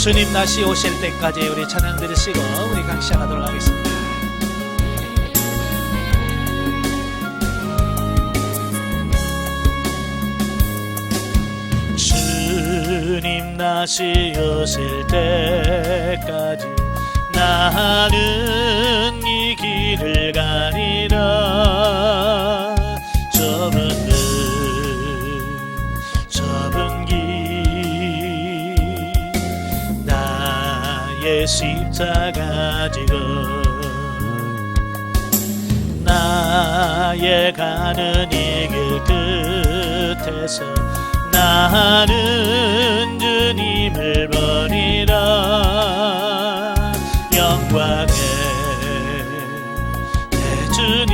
주님 다시 오실 때까지 우리 찬양 들으시고 우리 강 시작하도록 하겠습니다. 주님 다시 오실 때까지 나는 이 길을 가리라. 좁은 길 나의 십자가 지고 나의 가는 이 길 끝에서 나는 주님을 버리라. 영광의 내 주님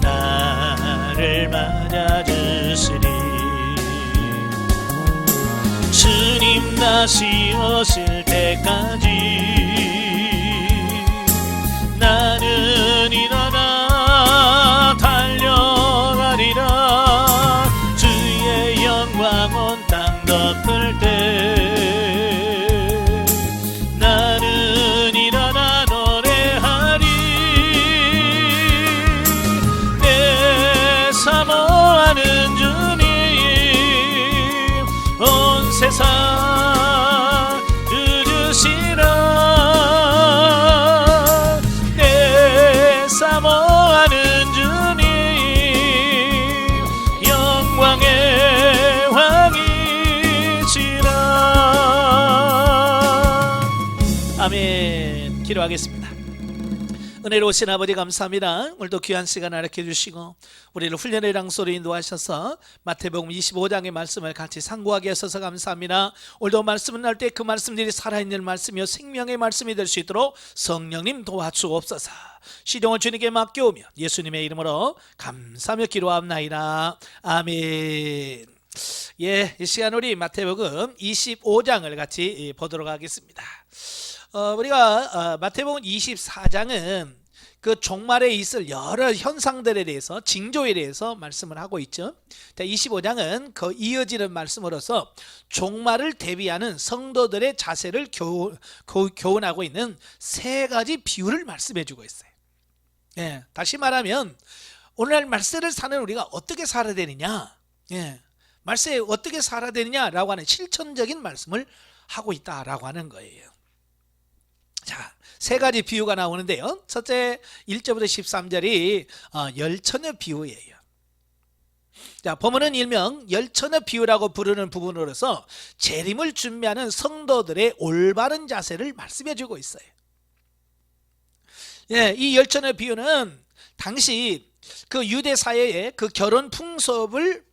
나를 맞아주시리. 주님 다시 오실 때까지 나는 일어나 달려가리라. 주의 영광 온 땅 덮을 때 나는 일어나 노래하리. 내 사모하는 주님 온 세상 누르시라. 내 사모하는 주님 영광의 왕이시라. 아멘. 기도하겠습니다. 은혜로우신 아버지 감사합니다. 오늘도 귀한 시간 알게 해주시고 우리를 훈련의 장소로 인도하셔서 마태복음 25장의 말씀을 같이 상고하게 하셔서 감사합니다. 오늘도 말씀을 날 때 그 말씀들이 살아있는 말씀이요 생명의 말씀이 될 수 있도록 성령님 도와주옵소서. 시종을 주님께 맡겨오며 예수님의 이름으로 감사하며 기도합나이다. 아멘. 예, 이 시간 우리 마태복음 25장을 같이 보도록 하겠습니다. 우리가 마태복음 24장은 그 종말에 있을 여러 현상들에 대해서 징조에 대해서 말씀을 하고 있죠. 25장은 그 이어지는 말씀으로서 종말을 대비하는 성도들의 자세를 교훈하고 있는 세 가지 비유를 말씀해 주고 있어요. 예, 다시 말하면 오늘날 말세를 사는 우리가 어떻게 살아야 되느냐, 예, 말세에 어떻게 살아야 되느냐라고 하는 실천적인 말씀을 하고 있다라고 하는 거예요. 자, 세 가지 비유가 나오는데요. 첫째 1절부터 13절이 열처녀 비유예요. 자, 본문은 일명 열처녀 비유라고 부르는 부분으로서 재림을 준비하는 성도들의 올바른 자세를 말씀해 주고 있어요. 예, 이 열처녀 비유는 당시 그 유대 사회의 그 결혼 풍습을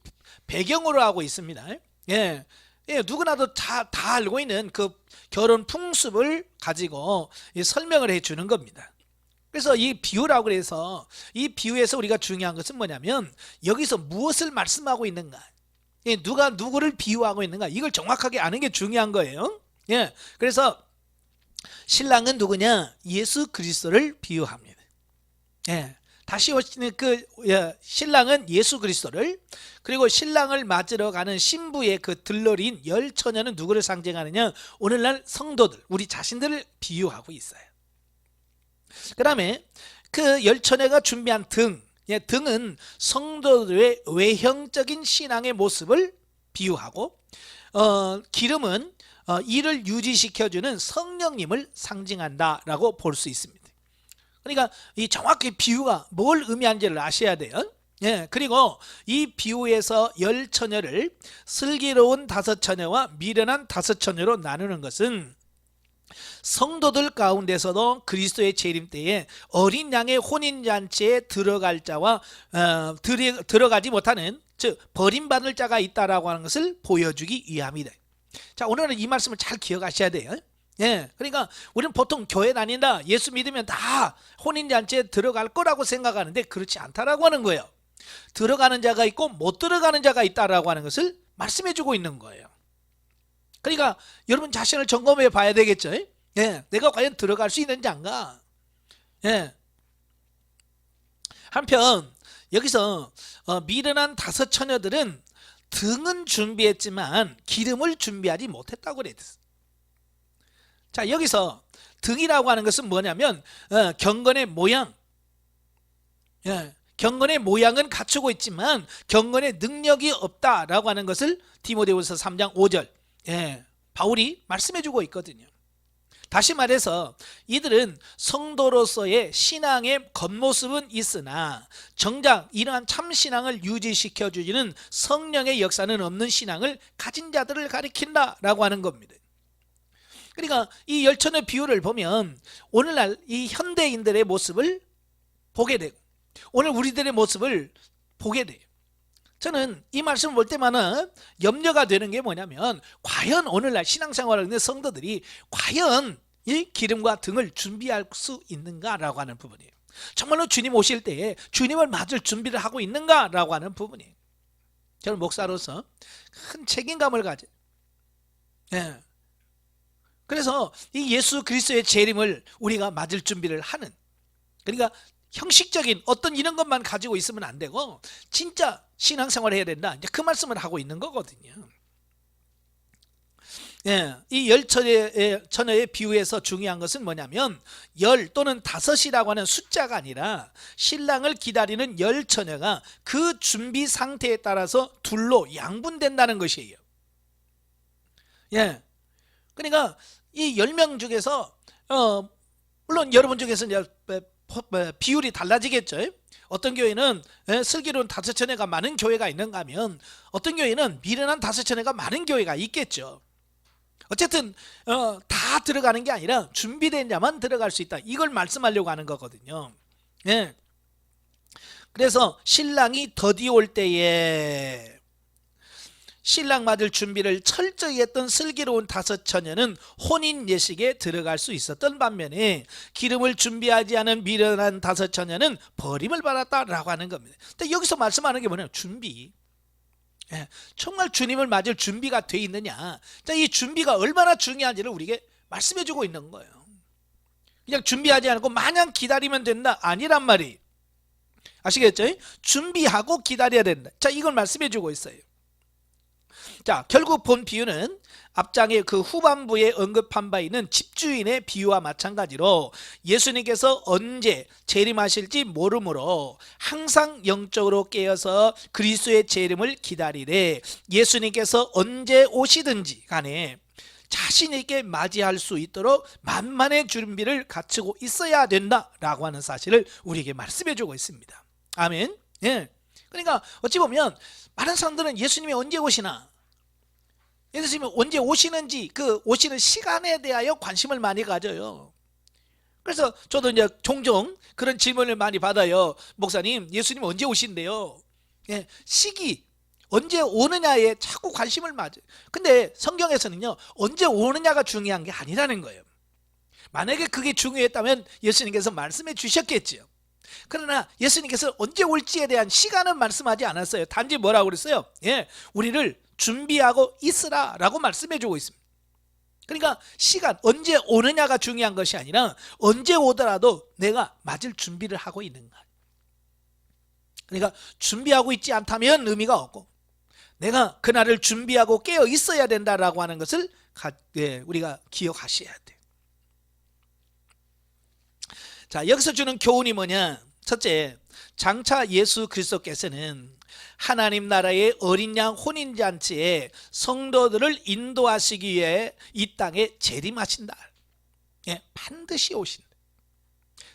배경으로 하고 있습니다. 예, 누구나도 다 알고 있는 그 결혼 풍습을 가지고 설명을 해주는 겁니다. 그래서 이 비유라고 해서 이 비유에서 우리가 중요한 것은 뭐냐면 여기서 무엇을 말씀하고 있는가, 누가 누구를 비유하고 있는가, 이걸 정확하게 아는 게 중요한 거예요. 예, 그래서 신랑은 누구냐? 예수 그리스도를 비유합니다. 예, 다시 오시는 그 신랑은 예수 그리스도를, 그리고 신랑을 맞으러 가는 신부의 그 들러리인 열처녀는 누구를 상징하느냐? 오늘날 성도들, 우리 자신들을 비유하고 있어요. 그 다음에 그 열처녀가 준비한 등은 성도들의 외형적인 신앙의 모습을 비유하고, 기름은 이를 유지시켜주는 성령님을 상징한다라고 볼 수 있습니다. 그러니까 이 정확히 비유가 뭘 의미하는지를 아셔야 돼요. 예, 그리고 이 비유에서 열처녀를 슬기로운 5처녀와 미련한 5처녀로 나누는 것은 성도들 가운데서도 그리스도의 재림 때에 어린 양의 혼인잔치에 들어갈 자와 들어가지 못하는, 즉 버림받을 자가 있다라고 하는 것을 보여주기 위함이다. 자, 오늘은 이 말씀을 잘 기억하셔야 돼요. 예, 그러니까 우리는 보통 교회 다닌다, 예수 믿으면 다 혼인잔치에 들어갈 거라고 생각하는데 그렇지 않다라고 하는 거예요. 들어가는 자가 있고 못 들어가는 자가 있다라고 하는 것을 말씀해 주고 있는 거예요. 그러니까 여러분 자신을 점검해 봐야 되겠죠. 예, 내가 과연 들어갈 수 있는 자인가. 예. 한편 여기서 미련한 5처녀들은 등은 준비했지만 기름을 준비하지 못했다고 그랬어요. 자, 여기서 등이라고 하는 것은 뭐냐면 경건의 모양, 경건의 모양은 갖추고 있지만 경건의 능력이 없다라고 하는 것을 디모데후서 3장 5절 바울이 말씀해주고 있거든요. 다시 말해서 이들은 성도로서의 신앙의 겉모습은 있으나 정작 이러한 참신앙을 유지시켜주지는 성령의 역사는 없는 신앙을 가진 자들을 가리킨다라고 하는 겁니다. 그러니까 이 열천의 비유를 보면 오늘날 이 현대인들의 모습을 보게 되고 오늘 우리들의 모습을 보게 돼요. 저는 이 말씀을 볼 때마다 염려가 되는 게 뭐냐면 과연 오늘날 신앙생활을 하는 성도들이 과연 이 기름과 등을 준비할 수 있는가라고 하는 부분이에요. 정말로 주님 오실 때에 주님을 맞을 준비를 하고 있는가라고 하는 부분이에요. 저는 목사로서 큰 책임감을 가져요. 그래서 이 예수 그리스도의 재림을 우리가 맞을 준비를 하는, 그러니까 형식적인 어떤 이런 것만 가지고 있으면 안 되고 진짜 신앙생활을 해야 된다, 이제 그 말씀을 하고 있는 거거든요. 이 열처녀의 비유에서 중요한 것은 뭐냐면 열 또는 다섯이라고 하는 숫자가 아니라 신랑을 기다리는 열처녀가 그 준비 상태에 따라서 둘로 양분된다는 것이에요. 그러니까 이 10명 중에서 물론 여러분 중에서 이제 비율이 달라지겠죠. 어떤 교회는 슬기로운 다섯처녀가 많은 교회가 있는가 하면 어떤 교회는 미련한 다섯처녀가 많은 교회가 있겠죠. 어쨌든 다 들어가는 게 아니라 준비된 자만 들어갈 수 있다, 이걸 말씀하려고 하는 거거든요. 그래서 신랑이 더디 올 때에 신랑 맞을 준비를 철저히 했던 슬기로운 다섯처녀는 혼인 예식에 들어갈 수 있었던 반면에 기름을 준비하지 않은 미련한 다섯처녀는 버림을 받았다라고 하는 겁니다. 근데 여기서 말씀하는 게 뭐냐면 준비. 정말 주님을 맞을 준비가 돼 있느냐, 자, 이 준비가 얼마나 중요한지를 우리에게 말씀해 주고 있는 거예요. 그냥 준비하지 않고 마냥 기다리면 된다, 아니란 말이, 아시겠죠? 준비하고 기다려야 된다. 자, 이걸 말씀해 주고 있어요. 자, 결국 본 비유는 앞장의 그 후반부에 언급한 바 있는 집주인의 비유와 마찬가지로 예수님께서 언제 재림하실지 모르므로 항상 영적으로 깨어서 그리스도의 재림을 기다리되 예수님께서 언제 오시든지 간에 자신 있게 맞이할 수 있도록 만만의 준비를 갖추고 있어야 된다라고 하는 사실을 우리에게 말씀해 주고 있습니다. 아멘. 그러니까 어찌 보면 많은 사람들은 예수님이 언제 오시나, 예수님이 언제 오시는지 그 오시는 시간에 대하여 관심을 많이 가져요. 그래서 저도 이제 종종 그런 질문을 많이 받아요. 목사님, 예수님 언제 오신대요? 시기 언제 오느냐에 자꾸 관심을 맞아요. 근데 성경에서는요, 언제 오느냐가 중요한 게 아니라는 거예요. 만약에 그게 중요했다면 예수님께서 말씀해 주셨겠지요. 그러나 예수님께서 언제 올지에 대한 시간은 말씀하지 않았어요. 단지 뭐라고 그랬어요? 우리를 준비하고 있으라 라고 말씀해 주고 있습니다. 그러니까 시간, 언제 오느냐가 중요한 것이 아니라 언제 오더라도 내가 맞을 준비를 하고 있는가. 그러니까 준비하고 있지 않다면 의미가 없고 내가 그날을 준비하고 깨어 있어야 된다라고 하는 것을 우리가 기억하셔야 돼요. 자, 여기서 주는 교훈이 뭐냐? 첫째, 장차 예수 그리스도께서는 하나님 나라의 어린 양 혼인잔치에 성도들을 인도하시기 위해 이 땅에 재림하신다. 반드시 오신다.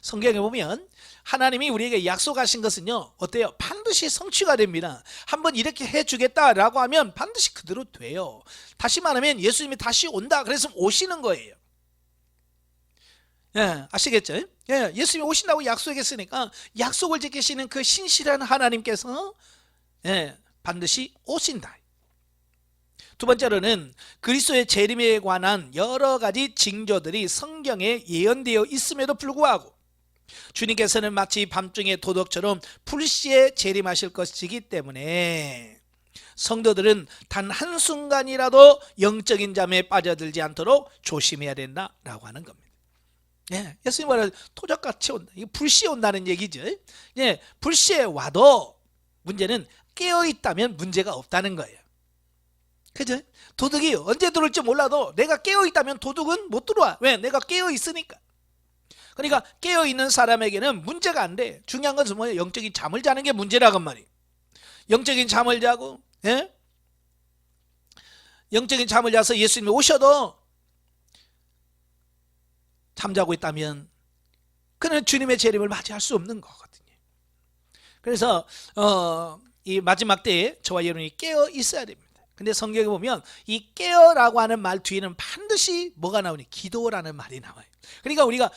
성경에 보면 하나님이 우리에게 약속하신 것은요, 어때요? 반드시 성취가 됩니다. 한번 이렇게 해주겠다라고 하면 반드시 그대로 돼요. 다시 말하면 예수님이 다시 온다 그래서 오시는 거예요. 아시겠죠? 예수님이 오신다고 약속했으니까 약속을 지키시는 그 신실한 하나님께서 반드시 오신다. 두 번째로는 그리스도의 재림에 관한 여러 가지 징조들이 성경에 예언되어 있음에도 불구하고 주님께서는 마치 밤중의 도둑처럼 불시에 재림하실 것이기 때문에 성도들은 단 한순간이라도 영적인 잠에 빠져들지 않도록 조심해야 된다라고 하는 겁니다. 예수님 말은 도적같이 온다. 이거 불시에 온다는 얘기죠. 불시에 와도 문제는 깨어있다면 문제가 없다는 거예요. 그죠? 도둑이 언제 들어올지 몰라도 내가 깨어있다면 도둑은 못 들어와. 왜? 내가 깨어있으니까. 그러니까 깨어있는 사람에게는 문제가 안 돼. 중요한 것은 뭐예요? 영적인 잠을 자는 게 문제라고 말이에요. 영적인 잠을 자고, 예? 영적인 잠을 자서 예수님이 오셔도 잠자고 있다면 그는 주님의 재림을 맞이할 수 없는 거거든요. 그래서 이 마지막 때에 저와 여러분이 깨어 있어야 됩니다. 근데 성경에 보면 이 깨어라고 하는 말 뒤에는 반드시 뭐가 나오니? 기도라는 말이 나와요. 그러니까 우리가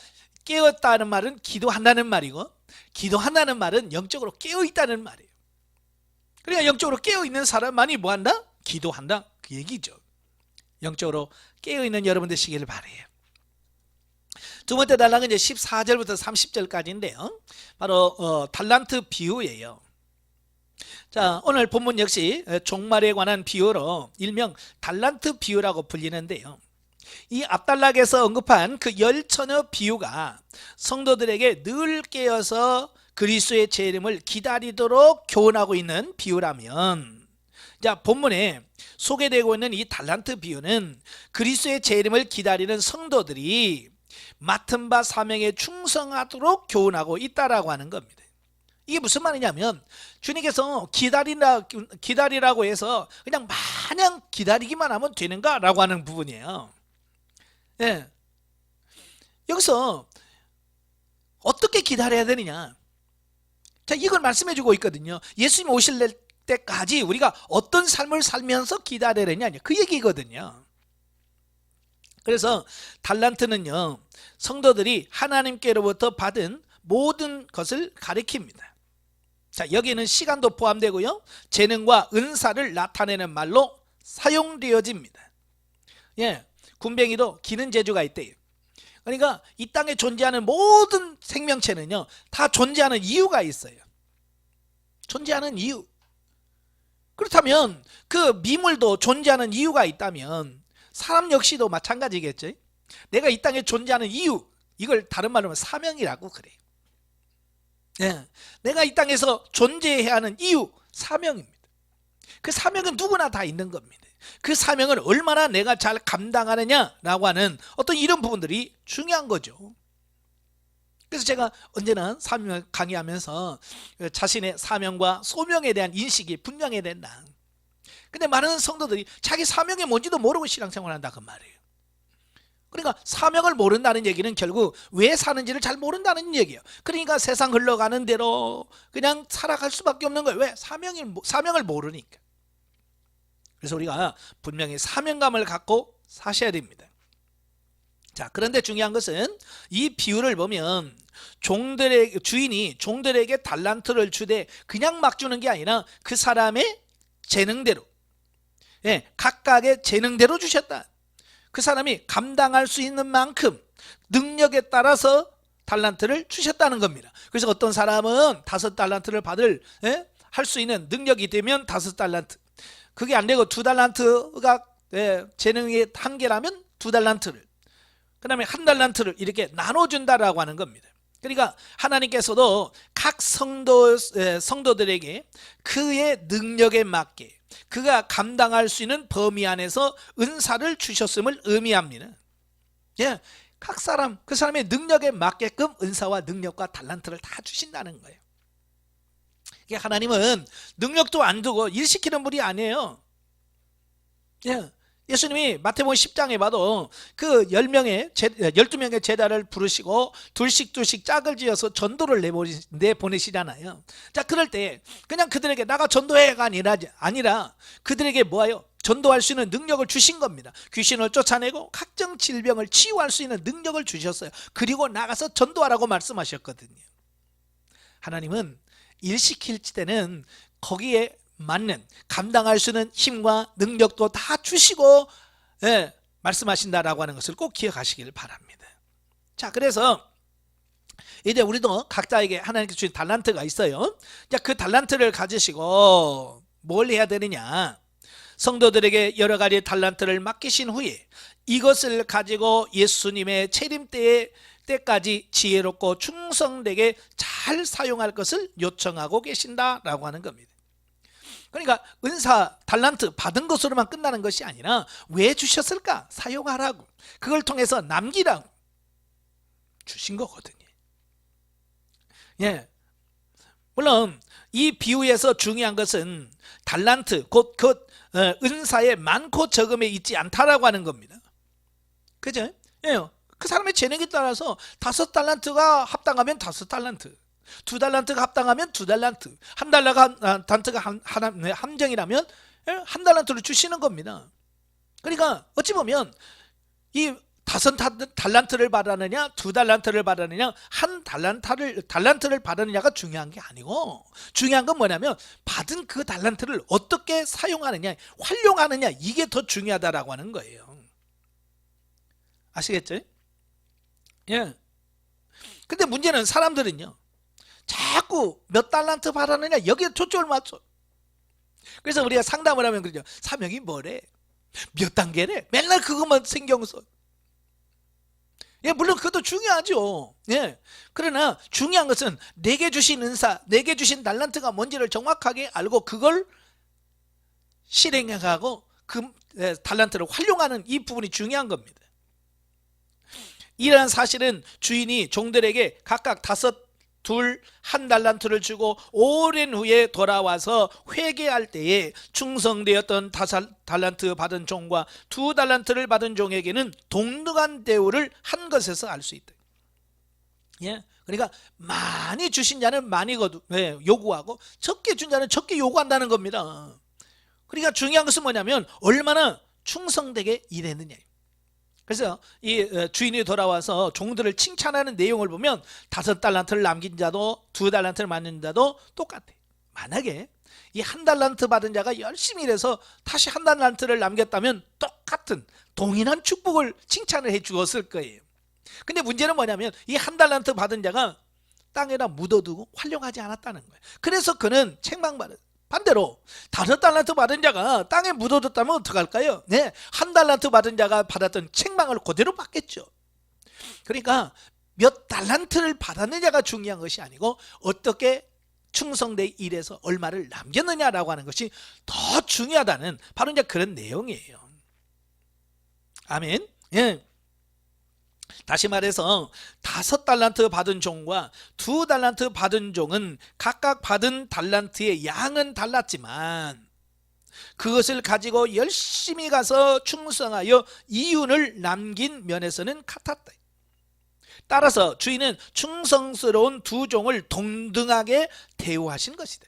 깨었다는 말은 기도한다는 말이고, 기도한다는 말은 영적으로 깨어있다는 말이에요. 그러니까 영적으로 깨어있는 사람만이 뭐한다? 기도한다, 그 얘기죠. 영적으로 깨어있는 여러분 되시기를 바라요. 두 번째 단락은 이제 14절부터 30절까지인데요. 바로 달란트 비유예요. 자, 오늘 본문 역시 종말에 관한 비유로 일명 달란트 비유라고 불리는데요. 이 앞단락에서 언급한 그 열처녀 비유가 성도들에게 늘 깨어서 그리스도의 재림을 기다리도록 교훈하고 있는 비유라면, 자, 본문에 소개되고 있는 이 달란트 비유는 그리스도의 재림을 기다리는 성도들이 맡은 바 사명에 충성하도록 교훈하고 있다라고 하는 겁니다. 이게 무슨 말이냐면 주님께서 기다리라고 해서 그냥 마냥 기다리기만 하면 되는가라고 하는 부분이에요. 예. 여기서 어떻게 기다려야 되느냐, 자, 이걸 말씀해 주고 있거든요. 예수님 오실 때까지 우리가 어떤 삶을 살면서 기다려야 되냐, 그 얘기거든요. 그래서 달란트는요, 성도들이 하나님께로부터 받은 모든 것을 가리킵니다. 자, 여기는 시간도 포함되고요, 재능과 은사를 나타내는 말로 사용되어집니다. 예, 군뱅이도 기는 재주가 있대요. 그러니까 이 땅에 존재하는 모든 생명체는요, 다 존재하는 이유가 있어요. 존재하는 이유. 그렇다면 그 미물도 존재하는 이유가 있다면 사람 역시도 마찬가지겠죠. 내가 이 땅에 존재하는 이유, 이걸 다른 말로 하면 사명이라고 그래요. 예, 내가 이 땅에서 존재해야 하는 이유, 사명입니다. 그 사명은 누구나 다 있는 겁니다. 그 사명을 얼마나 내가 잘 감당하느냐라고 하는 어떤 이런 부분들이 중요한 거죠. 그래서 제가 언제나 사명을 강의하면서 자신의 사명과 소명에 대한 인식이 분명해야 된다. 근데 많은 성도들이 자기 사명이 뭔지도 모르고 신앙생활을 한다, 그 말이에요. 그러니까 사명을 모른다는 얘기는 결국 왜 사는지를 잘 모른다는 얘기예요. 그러니까 세상 흘러가는 대로 그냥 살아갈 수밖에 없는 거예요. 왜? 사명을 모르니까. 그래서 우리가 분명히 사명감을 갖고 사셔야 됩니다. 자, 그런데 중요한 것은 이 비유를 보면 주인이 종들에게 달란트를 주되 그냥 막 주는 게 아니라 그 사람의 재능대로, 예, 각각의 재능대로 주셨다. 그 사람이 감당할 수 있는 만큼 능력에 따라서 달란트를 주셨다는 겁니다. 그래서 어떤 사람은 5달란트를 할 수 있는 능력이 되면 5달란트, 그게 안 되고 2달란트가 재능의 한계라면 2달란트를, 그 다음에 1달란트를 이렇게 나눠준다라고 하는 겁니다. 그러니까 하나님께서도 각 성도들에게 그의 능력에 맞게 그가 감당할 수 있는 범위 안에서 은사를 주셨음을 의미합니다. 예, 각 사람, 그 사람의 능력에 맞게끔 은사와 능력과 달란트를 다 주신다는 거예요. 하나님은 능력도 안 두고 일시키는 분이 아니에요. 예, 예수님이 마태복음 10장에 봐도 그 12명의 제자를 부르시고 둘씩 짝을 지어서 전도를 내보내시잖아요. 자, 그럴 때 그냥 그들에게 나가 전도해가 아니라 그들에게 뭐예요? 전도할 수 있는 능력을 주신 겁니다. 귀신을 쫓아내고 각종 질병을 치유할 수 있는 능력을 주셨어요. 그리고 나가서 전도하라고 말씀하셨거든요. 하나님은 일 시킬 때는 거기에 맞는 감당할 수 있는 힘과 능력도 다 주시고, 예, 말씀하신다라고 하는 것을 꼭 기억하시길 바랍니다. 자, 그래서 이제 우리도 각자에게 하나님께서 주신 달란트가 있어요. 자, 그 달란트를 가지시고 뭘 해야 되느냐, 성도들에게 여러 가지 달란트를 맡기신 후에 이것을 가지고 예수님의 재림 때까지 지혜롭고 충성되게 잘 사용할 것을 요청하고 계신다라고 하는 겁니다. 그러니까 은사, 달란트 받은 것으로만 끝나는 것이 아니라 왜 주셨을까? 사용하라고, 그걸 통해서 남기라고 주신 거거든요. 예, 물론 이 비유에서 중요한 것은 달란트, 곧 은사의 많고 적음에 있지 않다라고 하는 겁니다. 그죠? 예, 그 사람의 재능에 따라서 5달란트가 합당하면 5달란트, 2달란트가 합당하면 2달란트, 1달란트가 함정이라면 1달란트를 주시는 겁니다. 그러니까 어찌 보면 이 5달란트를 받았느냐 2달란트를 받았느냐 1달란트를 받았느냐가 중요한 게 아니고, 중요한 건 뭐냐면 받은 그 달란트를 어떻게 사용하느냐, 활용하느냐, 이게 더 중요하다라고 하는 거예요. 아시겠죠? 예. 근데 문제는 사람들은요, 자꾸 몇 달란트 받았느냐 여기에 초점을 맞춰. 그래서 우리가 상담을 하면 그러죠. 사명이 뭐래? 몇 단계래? 맨날 그것만 신경 써. 예, 물론 그것도 중요하죠. 예. 그러나 중요한 것은 내게 주신 은사, 내게 주신 달란트가 뭔지를 정확하게 알고 그걸 실행해가고 그 달란트를 활용하는 이 부분이 중요한 겁니다. 이러한 사실은 주인이 종들에게 각각 5, 2, 1달란트를 주고 오랜 후에 돌아와서 회개할 때에 충성되었던 5달란트 받은 종과 2달란트를 받은 종에게는 동등한 대우를 한 것에서 알 수 있다. 예, 그러니까 많이 주신 자는 많이 요구하고 적게 준 자는 적게 요구한다는 겁니다. 그러니까 중요한 것은 뭐냐면 얼마나 충성되게 일했느냐. 그래서 이 주인이 돌아와서 종들을 칭찬하는 내용을 보면 5달란트를 남긴 자도 2달란트를 받는 자도 똑같아. 만약에 이 1달란트 받은 자가 열심히 일해서 다시 1달란트를 남겼다면 똑같은 동일한 축복을 칭찬을 해 주었을 거예요. 근데 문제는 뭐냐면 이 1달란트 받은 자가 땅에다 묻어두고 활용하지 않았다는 거예요. 그래서 그는 책망받은. 반대로 5달란트 받은 자가 땅에 묻어뒀다면 어떡할까요? 네, 1달란트 받은 자가 받았던 책망을 그대로 받겠죠. 그러니까 몇 달란트를 받았느냐가 중요한 것이 아니고 어떻게 충성되게 일해서 얼마를 남겼느냐라고 하는 것이 더 중요하다는 바로 이제 그런 내용이에요. 아멘. 예. 다시 말해서 5달란트 받은 종과 2달란트 받은 종은 각각 받은 달란트의 양은 달랐지만 그것을 가지고 열심히 가서 충성하여 이윤을 남긴 면에서는 같았다. 따라서 주인은 충성스러운 2 종을 동등하게 대우하신 것이다.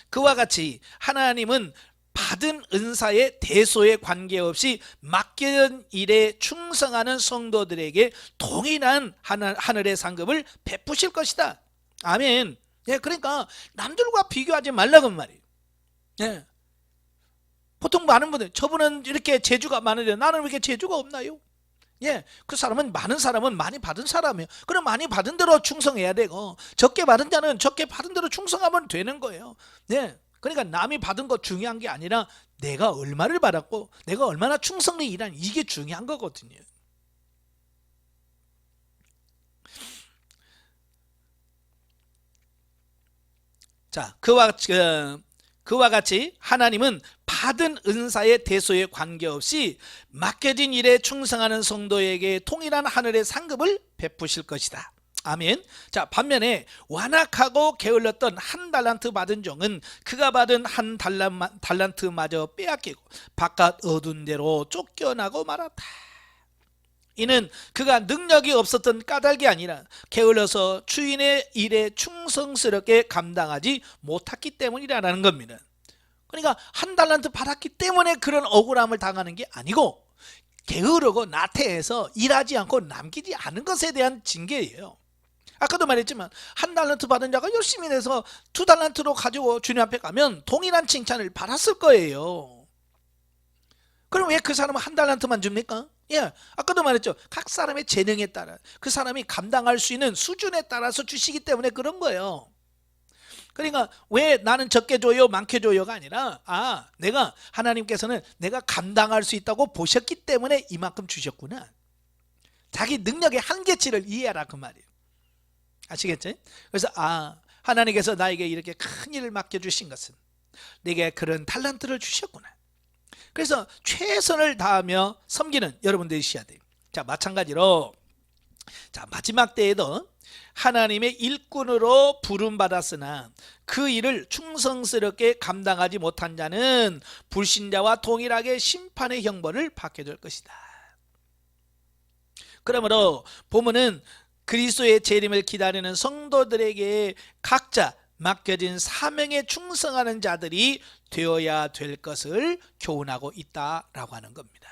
그와 같이 하나님은 받은 은사의 대소에 관계없이 맡겨진 일에 충성하는 성도들에게 동일한 하늘의 상급을 베푸실 것이다. 아멘. 예, 그러니까 남들과 비교하지 말라고 말이에요. 예. 보통 많은 분들, 저분은 이렇게 재주가 많은데 나는 왜 이렇게 재주가 없나요? 예, 그 사람은, 많은 사람은 많이 받은 사람이에요. 그럼 많이 받은 대로 충성해야 되고 적게 받은 자는 적게 받은 대로 충성하면 되는 거예요. 예. 그러니까 남이 받은 거 중요한 게 아니라 내가 얼마를 받았고 내가 얼마나 충성히 일하는, 이게 중요한 거거든요. 자, 그와 같이 하나님은 받은 은사의 대소에 관계없이 맡겨진 일에 충성하는 성도에게 동일한 하늘의 상급을 베푸실 것이다. 아멘. 자, 반면에 완악하고 게을렀던 1달란트 받은 종은 그가 받은 1달란트마저 빼앗기고 바깥 어두운 데로 쫓겨나고 말았다. 이는 그가 능력이 없었던 까닭이 아니라 게을러서 주인의 일에 충성스럽게 감당하지 못했기 때문이라는 겁니다. 그러니까 1달란트 받았기 때문에 그런 억울함을 당하는 게 아니고 게으르고 나태해서 일하지 않고 남기지 않은 것에 대한 징계예요. 아까도 말했지만 1달란트 받은 자가 열심히 내서 2달란트로 가지고 주님 앞에 가면 동일한 칭찬을 받았을 거예요. 그럼 왜 그 사람은 1달란트만 줍니까? 예, 아까도 말했죠. 각 사람의 재능에 따라 그 사람이 감당할 수 있는 수준에 따라서 주시기 때문에 그런 거예요. 그러니까 왜 나는 적게 줘요 많게 줘요가 아니라 내가, 하나님께서는 내가 감당할 수 있다고 보셨기 때문에 이만큼 주셨구나. 자기 능력의 한계치를 이해하라 그 말이에요. 아시겠죠? 그래서 하나님께서 나에게 이렇게 큰 일을 맡겨주신 것은 내게 그런 달란트를 주셨구나. 그래서 최선을 다하며 섬기는 여러분들이셔야 돼요. 자, 마찬가지로 자, 마지막 때에도 하나님의 일꾼으로 부름받았으나 그 일을 충성스럽게 감당하지 못한 자는 불신자와 동일하게 심판의 형벌을 받게 될 것이다. 그러므로 본문은 그리스도의 재림을 기다리는 성도들에게 각자 맡겨진 사명에 충성하는 자들이 되어야 될 것을 교훈하고 있다라고 하는 겁니다.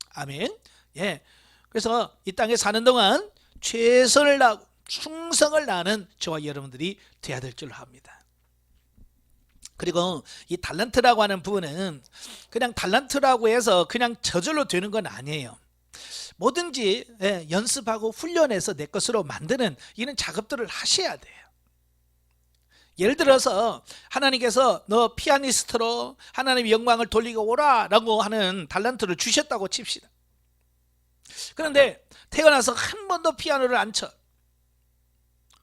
아멘. 예. 그래서 이 땅에 사는 동안 최선을 다하고 충성을 다하는 저와 여러분들이 되어야 될 줄 압니다. 그리고 이 달란트라고 하는 부분은 그냥 달란트라고 해서 그냥 저절로 되는 건 아니에요. 뭐든지 연습하고 훈련해서 내 것으로 만드는 이런 작업들을 하셔야 돼요. 예를 들어서 하나님께서 너 피아니스트로 하나님의 영광을 돌리고 오라 라고 하는 달란트를 주셨다고 칩시다. 그런데 태어나서 한 번도 피아노를 안 쳐.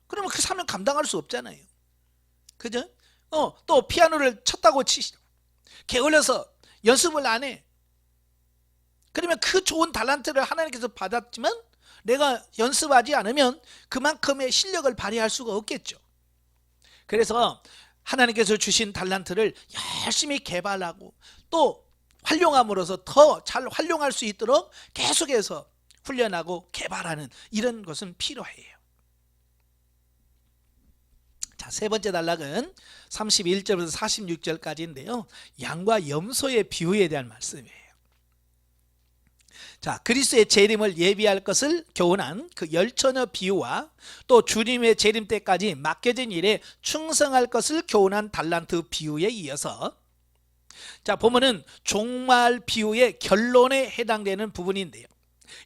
그러면 그 사명 감당할 수 없잖아요. 그죠? 또 피아노를 쳤다고 치시죠. 게을러서 연습을 안 해. 그러면 그 좋은 달란트를 하나님께서 받았지만 내가 연습하지 않으면 그만큼의 실력을 발휘할 수가 없겠죠. 그래서 하나님께서 주신 달란트를 열심히 개발하고 또 활용함으로써 더 잘 활용할 수 있도록 계속해서 훈련하고 개발하는 이런 것은 필요해요. 자, 세 번째 단락은 31절부터 46절까지인데요. 양과 염소의 비유에 대한 말씀이에요. 자, 그리스도의 재림을 예비할 것을 교훈한 그 열처녀 비유와 또 주님의 재림 때까지 맡겨진 일에 충성할 것을 교훈한 달란트 비유에 이어서 자, 보면은 종말 비유의 결론에 해당되는 부분인데요.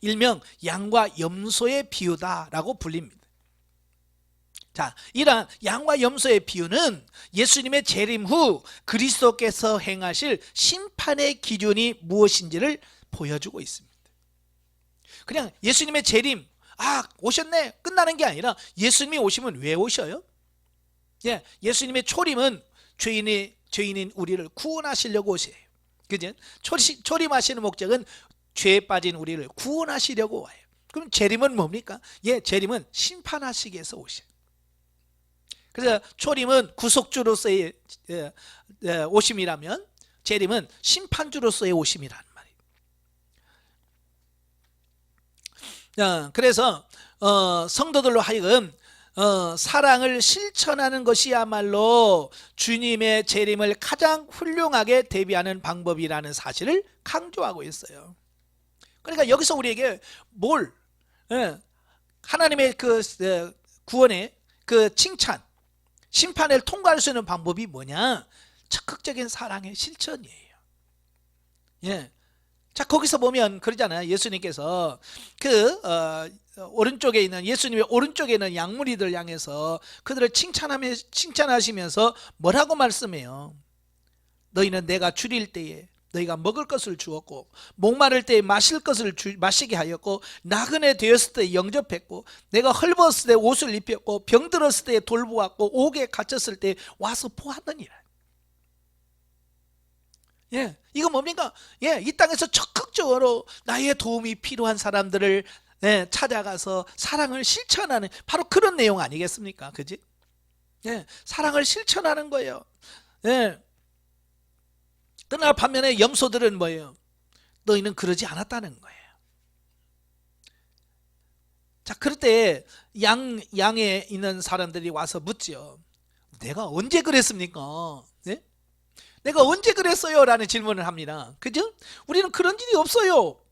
일명 양과 염소의 비유다라고 불립니다. 자, 이러한 양과 염소의 비유는 예수님의 재림 후 그리스도께서 행하실 심판의 기준이 무엇인지를 보여주고 있습니다. 그냥 예수님의 재림, 오셨네 끝나는 게 아니라 예수님이 오시면 왜 오셔요? 예수님의 초림은 죄인인 우리를 구원하시려고 오세요. 그죠? 초림하시는 목적은 죄에 빠진 우리를 구원하시려고 와요. 그럼 재림은 뭡니까? 재림은 심판하시기 위해서 오셔요. 그래서 초림은 구속주로서의 오심이라면 재림은 심판주로서의 오심이라는 말이에요. 그래서 성도들로 하여금 사랑을 실천하는 것이야말로 주님의 재림을 가장 훌륭하게 대비하는 방법이라는 사실을 강조하고 있어요. 그러니까 여기서 우리에게 하나님의 그 구원의 그 칭찬, 심판을 통과할 수 있는 방법이 뭐냐? 적극적인 사랑의 실천이에요. 자, 거기서 보면 그러잖아요. 예수님께서 오른쪽에 있는 예수님의 오른쪽에 있는 양무리들 향해서 그들을 칭찬하시면서 뭐라고 말씀해요? 너희는 내가 줄일 때에 너희가 먹을 것을 주었고 목마를 때에 마실 것을 마시게 하였고 나그네 되었을 때 영접했고 내가 헐벗을 때 옷을 입혔고 병들었을 때 돌보았고 옥에 갇혔을 때 와서 보았느니라. 이거 뭡니까? 이 땅에서 적극적으로 나의 도움이 필요한 사람들을 찾아가서 사랑을 실천하는 바로 그런 내용 아니겠습니까? 그지? 사랑을 실천하는 거예요. 그러나 반면에 염소들은 뭐예요? 너희는 그러지 않았다는 거예요. 자, 그럴 때 양에 있는 사람들이 와서 묻죠. 내가 언제 그랬습니까? 내가 언제 그랬어요? 라는 질문을 합니다. 그죠? 우리는 그런 일이 없어요.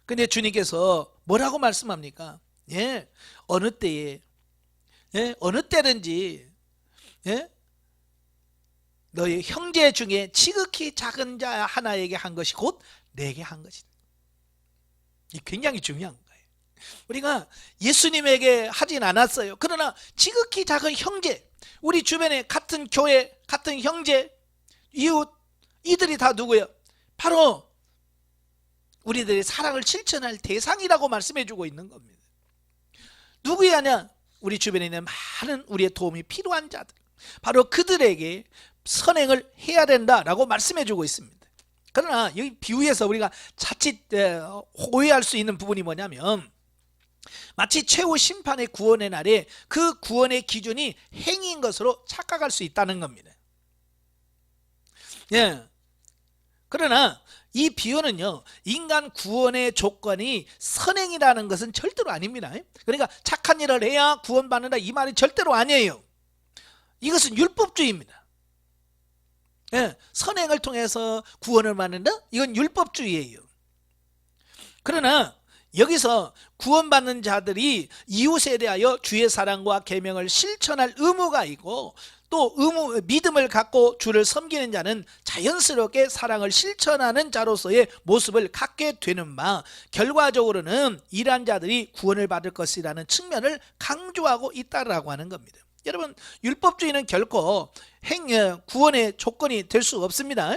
근데 주님께서 뭐라고 말씀합니까? 어느 때에 어느 때든지 너희 형제 중에 지극히 작은 자 하나에게 한 것이 곧 내게 한 것이다. 이 굉장히 중요한 거예요. 우리가 예수님에게 하진 않았어요. 그러나 지극히 작은 형제, 우리 주변에 같은 교회, 같은 형제, 이웃, 이들이 다 누구예요? 바로 우리들의 사랑을 실천할 대상이라고 말씀해 주고 있는 겁니다. 누구야냐? 우리 주변에 있는 많은 우리의 도움이 필요한 자들, 바로 그들에게 선행을 해야 된다라고 말씀해 주고 있습니다. 그러나 여기 비유에서 우리가 자칫 오해할 수 있는 부분이 뭐냐면, 마치 최후 심판의 구원의 날에 그 구원의 기준이 행위인 것으로 착각할 수 있다는 겁니다. 예. 그러나 이 비유는요, 인간 구원의 조건이 선행이라는 것은 절대로 아닙니다. 그러니까 착한 일을 해야 구원받는다, 이 말이 절대로 아니에요. 이것은 율법주의입니다. 예, 선행을 통해서 구원을 받는다? 이건 율법주의예요. 그러나 여기서 구원받는 자들이 이웃에 대하여 주의 사랑과 계명을 실천할 의무가 있고, 또 믿음을 갖고 주를 섬기는 자는 자연스럽게 사랑을 실천하는 자로서의 모습을 갖게 되는 바, 결과적으로는 이러한 자들이 구원을 받을 것이라는 측면을 강조하고 있다라고 하는 겁니다. 여러분, 율법주의는 결코 구원의 조건이 될 수 없습니다.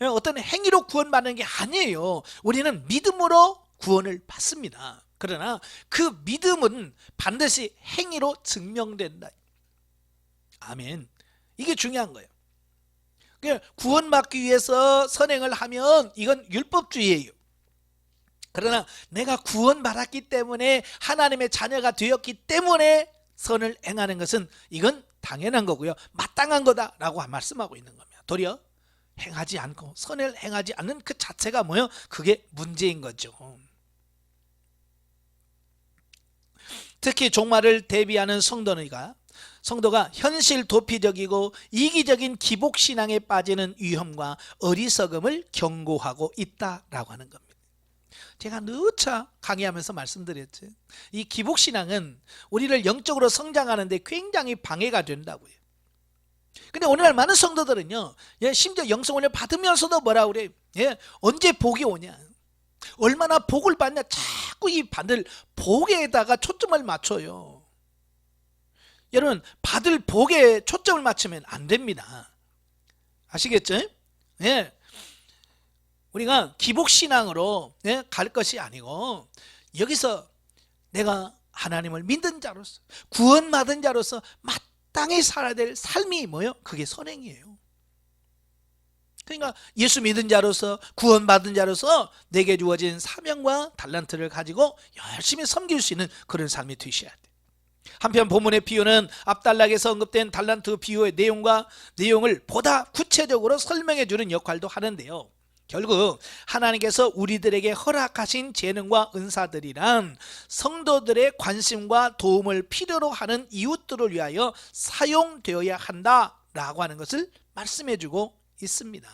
어떤 행위로 구원받는 게 아니에요. 우리는 믿음으로 구원을 받습니다. 그러나 그 믿음은 반드시 행위로 증명된다. 아멘. 이게 중요한 거예요. 구원받기 위해서 선행을 하면 이건 율법주의예요. 그러나 내가 구원받았기 때문에, 하나님의 자녀가 되었기 때문에 선을 행하는 것은 이건 당연한 거고요, 마땅한 거다라고 말씀하고 있는 겁니다. 도리어 행하지 않고 선을 행하지 않는 그 자체가 뭐예요? 그게 문제인 거죠. 특히 종말을 대비하는 성도가 현실 도피적이고 이기적인 기복신앙에 빠지는 위험과 어리석음을 경고하고 있다라고 하는 겁니다. 제가 누차 강의하면서 말씀드렸죠. 이 기복신앙은 우리를 영적으로 성장하는데 굉장히 방해가 된다고요. 근데 오늘날 많은 성도들은요, 심지어 영성훈련 받으면서도 뭐라 그래요? 언제 복이 오냐, 얼마나 복을 받냐, 자꾸 이 받을 복에다가 초점을 맞춰요. 여러분, 받을 복에 초점을 맞추면 안 됩니다. 아시겠죠? 예. 우리가 기복신앙으로 갈 것이 아니고, 여기서 내가 하나님을 믿는 자로서, 구원받은 자로서 마땅히 살아야 될 삶이 뭐예요? 그게 선행이에요. 그러니까 예수 믿은 자로서, 구원받은 자로서 내게 주어진 사명과 달란트를 가지고 열심히 섬길 수 있는 그런 삶이 되셔야 돼요. 한편 본문의 비유는 앞단락에서 언급된 달란트 비유의 내용을 보다 구체적으로 설명해 주는 역할도 하는데요, 결국 하나님께서 우리들에게 허락하신 재능과 은사들이란 성도들의 관심과 도움을 필요로 하는 이웃들을 위하여 사용되어야 한다라고 하는 것을 말씀해 주고 있습니다.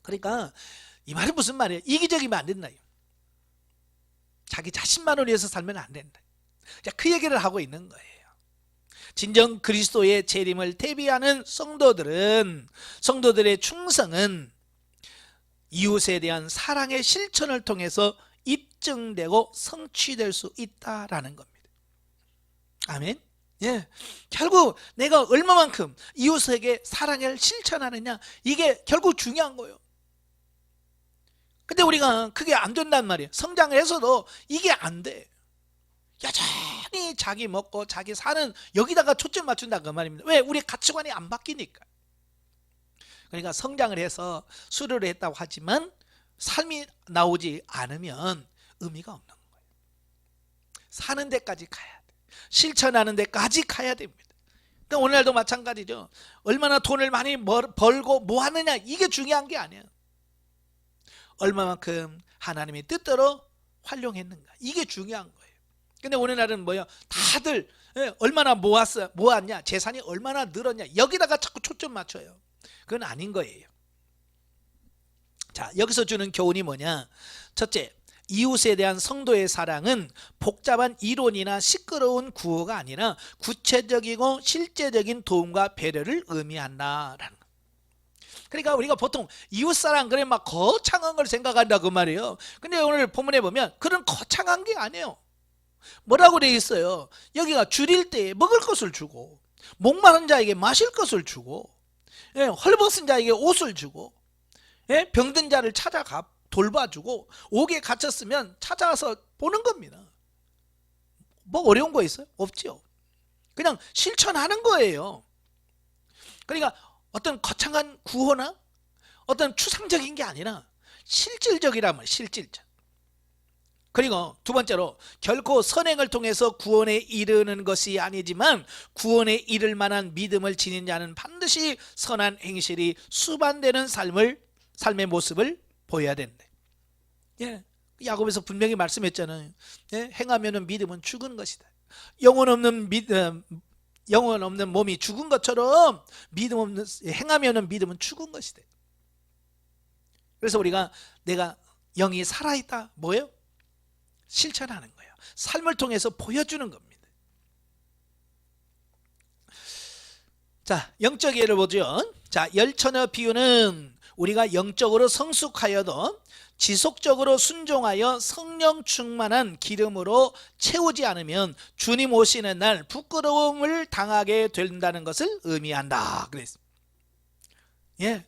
그러니까 이 말이 무슨 말이에요? 이기적이면 안 된다. 자기 자신만을 위해서 살면 안 된다. 그 얘기를 하고 있는 거예요. 진정 그리스도의 재림을 대비하는 성도들의 충성은 이웃에 대한 사랑의 실천을 통해서 입증되고 성취될 수 있다라는 겁니다. 아멘. 예, 결국 내가 얼마만큼 이웃에게 사랑을 실천하느냐, 이게 결국 중요한 거예요. 근데 우리가 그게 안 된단 말이에요. 성장을 해서도 이게 안 돼. 여전히 자기 먹고 자기 사는 여기다가 초점 맞춘다 그 말입니다. 왜? 우리 가치관이 안 바뀌니까. 그러니까 성장을 해서 수료를 했다고 하지만 삶이 나오지 않으면 의미가 없는 거예요. 사는 데까지 가야 돼. 실천하는 데까지 가야 됩니다. 그러니까 오늘날도 마찬가지죠. 얼마나 돈을 많이 벌고 뭐 하느냐, 이게 중요한 게 아니에요. 얼마만큼 하나님의 뜻대로 활용했는가, 이게 중요한 거예요. 근데 오늘날은 뭐예요? 다들 얼마나 모았냐, 재산이 얼마나 늘었냐, 여기다가 자꾸 초점 맞춰요. 그건 아닌 거예요. 자, 여기서 주는 교훈이 뭐냐? 첫째, 이웃에 대한 성도의 사랑은 복잡한 이론이나 시끄러운 구호가 아니라 구체적이고 실제적인 도움과 배려를 의미한다라는 거. 그러니까 우리가 보통 이웃사랑 그래 막 거창한 걸 생각한다 그 말이에요. 근데 오늘 본문에 보면 그런 거창한 게 아니에요. 뭐라고 되어 있어요? 여기가 줄일 때 먹을 것을 주고, 목마른 자에게 마실 것을 주고, 헐벗은 자에게 옷을 주고, 병든 자를 찾아가 돌봐주고, 옥에 갇혔으면 찾아와서 보는 겁니다. 뭐 어려운 거 있어요? 없죠. 그냥 실천하는 거예요. 그러니까 어떤 거창한 구호나 어떤 추상적인 게 아니라 실질적이라면 실질적. 그리고 두 번째로 결코 선행을 통해서 구원에 이르는 것이 아니지만 구원에 이를 만한 믿음을 지닌 자는 반드시 선한 행실이 수반되는 삶의 모습을 보여야 된대. 예, 야고보에서 분명히 말씀했잖아요. 예, 행하면은 믿음은 죽은 것이다. 영혼 없는 몸이 죽은 것처럼 행하면은 믿음은 죽은 것이다. 그래서 우리가 내가 영이 살아있다, 뭐예요? 실천하는 거예요. 삶을 통해서 보여주는 겁니다. 자, 영적 예를 보죠. 자, 열처녀 비유는 우리가 영적으로 성숙하여도 지속적으로 순종하여 성령 충만한 기름으로 채우지 않으면 주님 오시는 날 부끄러움을 당하게 된다는 것을 의미한다. 그랬습니다. 예,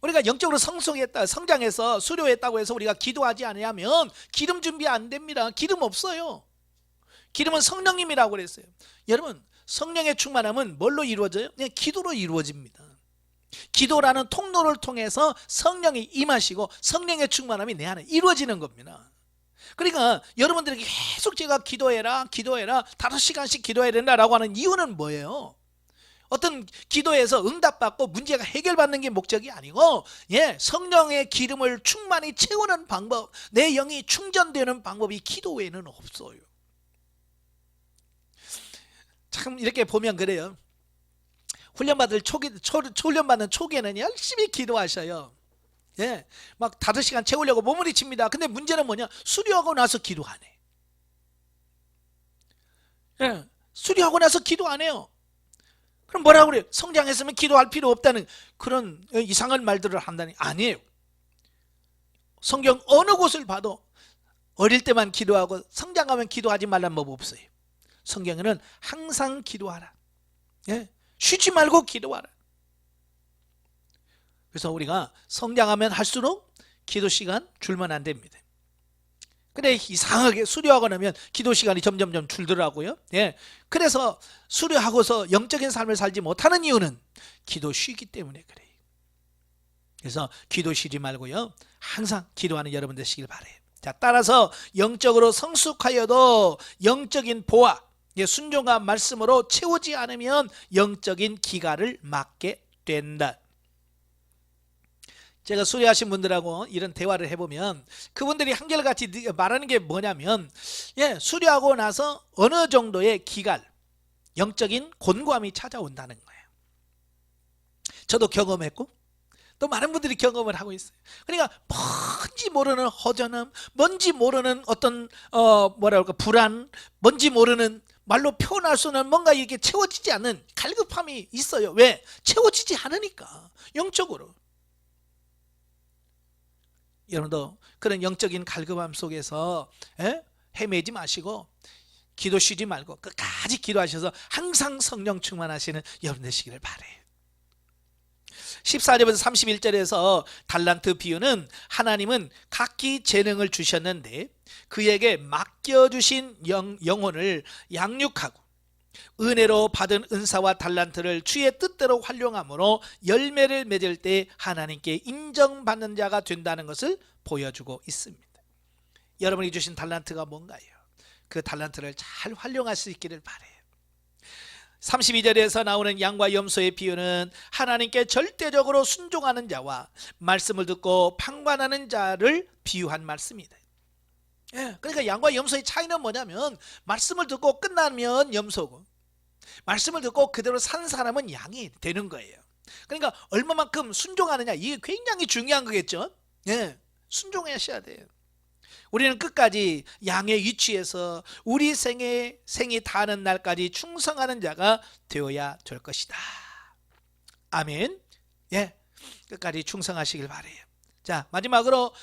우리가 영적으로 성숙했다, 성장해서 수료했다고 해서 우리가 기도하지 않으면 기름 준비 안 됩니다. 기름 없어요. 기름은 성령님이라고 그랬어요. 여러분, 성령의 충만함은 뭘로 이루어져요? 그냥 기도로 이루어집니다. 기도라는 통로를 통해서 성령이 임하시고 성령의 충만함이 내 안에 이루어지는 겁니다. 그러니까 여러분들에게 계속 제가 기도해라 5시간씩 기도해야 된다라고 하는 이유는 뭐예요? 어떤 기도에서 응답받고 문제가 해결받는 게 목적이 아니고, 예, 성령의 기름을 충만히 채우는 방법, 내 영이 충전되는 방법이 기도 외에는 없어요. 참 이렇게 보면 그래요. 훈련받는 초기에는 열심히 기도하셔요. 예, 막 5시간 채우려고 몸부림칩니다. 근데 문제는 뭐냐? 수료하고 나서 기도 안 해. 예, 수료하고 나서 기도 안 해요. 그럼 뭐라고 그래요? 성장했으면 기도할 필요 없다는 그런 이상한 말들을 한다니. 아니에요. 성경 어느 곳을 봐도 어릴 때만 기도하고 성장하면 기도하지 말라는 법 없어요. 성경에는 항상 기도하라. 예, 쉬지 말고 기도하라. 그래서 우리가 성장하면 할수록 기도 시간 줄면 안 됩니다. 근데 이상하게 수료하고 나면 기도 시간이 점점 줄더라고요. 예, 그래서 수료하고서 영적인 삶을 살지 못하는 이유는 기도 쉬기 때문에 그래요. 그래서 기도 쉬지 말고요, 항상 기도하는 여러분 되시길 바라요. 자, 따라서 영적으로 성숙하여도 영적인 보화, 순종과 말씀으로 채우지 않으면 영적인 기갈을 맞게 된다. 제가 수료하신 분들하고 이런 대화를 해보면 그분들이 한결같이 말하는 게 뭐냐면, 예, 수료하고 나서 어느 정도의 기갈, 영적인 곤고함이 찾아온다는 거예요. 저도 경험했고 또 많은 분들이 경험을 하고 있어요. 그러니까 뭔지 모르는 허전함, 뭔지 모르는 어떤 불안, 뭔지 모르는 말로 표현할 수 없는 뭔가 이렇게 채워지지 않는 갈급함이 있어요. 왜? 채워지지 않으니까. 영적으로. 여러분도 그런 영적인 갈급함 속에서 헤매지 마시고 기도 쉬지 말고 끝까지 기도하셔서 항상 성령 충만하시는 여러분 되시기를 바라요. 14절부터 31절에서 달란트 비유는 하나님은 각기 재능을 주셨는데 그에게 맡겨주신 영혼을 양육하고 은혜로 받은 은사와 달란트를 주의 뜻대로 활용함으로 열매를 맺을 때 하나님께 인정받는 자가 된다는 것을 보여주고 있습니다. 여러분이 주신 달란트가 뭔가요? 그 달란트를 잘 활용할 수 있기를 바라요. 32절에서 나오는 양과 염소의 비유는 하나님께 절대적으로 순종하는 자와 말씀을 듣고 방관하는 자를 비유한 말씀이다. 예, 그러니까 양과 염소의 차이는 뭐냐면 말씀을 듣고 끝나면 염소고 말씀을 듣고 그대로 산 사람은 양이 되는 거예요. 그러니까 얼마만큼 순종하느냐, 이게 굉장히 중요한 거겠죠. 예, 순종하셔야 돼요. 우리는 끝까지 양의 위치에서 우리 생이 다하는 날까지 충성하는 자가 되어야 될 것이다. 아멘. 예, 끝까지 충성하시길 바라요. 자, 마지막으로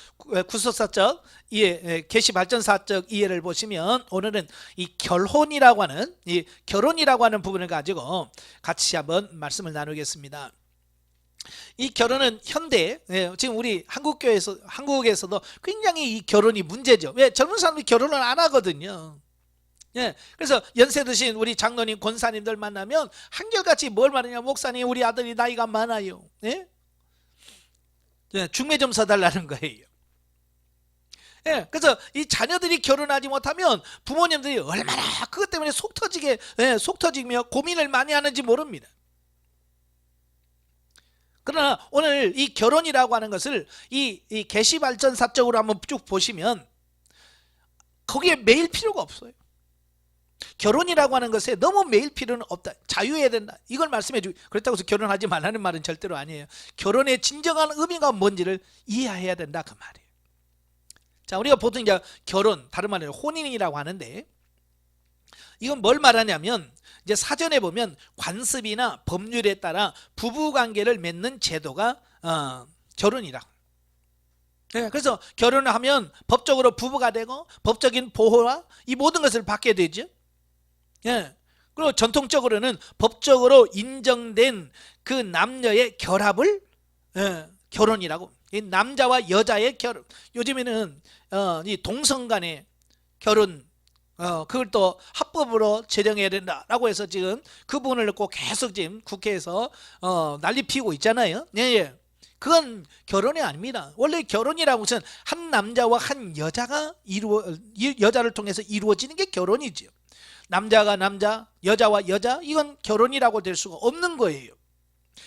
구속사적 이해, 계시발전사적 이해를 보시면 오늘은 이 결혼이라고 하는 부분을 가지고 같이 한번 말씀을 나누겠습니다. 이 결혼은 현대, 지금 우리 한국에서도 굉장히 이 결혼이 문제죠. 왜? 젊은 사람들이 결혼을 안 하거든요. 예, 그래서 연세 드신 우리 장로님, 권사님들 만나면 한결같이 뭘 말하냐, 목사님 우리 아들이 나이가 많아요. 예? 예, 중매 좀 서달라는 거예요. 예, 그래서 이 자녀들이 결혼하지 못하면 부모님들이 얼마나 그것 때문에 속 터지게, 예, 속 터지며 고민을 많이 하는지 모릅니다. 그러나 오늘 이 결혼이라고 하는 것을 이 계시발전사적으로 한번 쭉 보시면 거기에 매일 필요가 없어요. 결혼이라고 하는 것에 너무 매일 필요는 없다. 자유해야 된다. 이걸 말씀해 주고, 그렇다고 해서 결혼하지 말라는 말은 절대로 아니에요. 결혼의 진정한 의미가 뭔지를 이해해야 된다, 그 말이에요. 자, 우리가 보통 이제 결혼, 다른 말로 혼인이라고 하는데, 이건 뭘 말하냐면 이제 사전에 보면 관습이나 법률에 따라 부부관계를 맺는 제도가 결혼이라고. 네, 그래서 결혼을 하면 법적으로 부부가 되고 법적인 보호와 이 모든 것을 받게 되죠. 예. 그리고 전통적으로는 법적으로 인정된 그 남녀의 결합을, 예, 결혼이라고. 이 남자와 여자의 결혼. 요즘에는 이 동성 간의 결혼, 그걸 또 합법으로 제정해야 된다라고 해서 지금 그 부분을 놓고 계속 지금 국회에서 난리 피우고 있잖아요. 예, 예. 그건 결혼이 아닙니다. 원래 결혼이라고 해서는 한 남자와 한 여자가 여자를 통해서 이루어지는 게 결혼이죠. 남자가 남자, 여자와 여자, 이건 결혼이라고 될 수가 없는 거예요.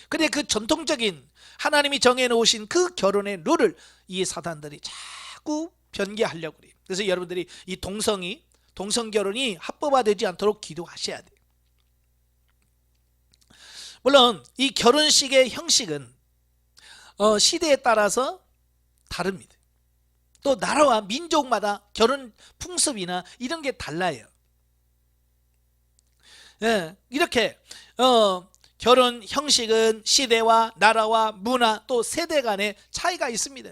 근데 그 전통적인 하나님이 정해놓으신 그 결혼의 룰을 이 사단들이 자꾸 변개하려고 그래요. 그래서 여러분들이 이 동성 결혼이 합법화되지 않도록 기도하셔야 돼요. 물론 이 결혼식의 형식은 시대에 따라서 다릅니다. 또 나라와 민족마다 결혼 풍습이나 이런 게 달라요. 예, 이렇게 결혼 형식은 시대와 나라와 문화 또 세대 간의 차이가 있습니다.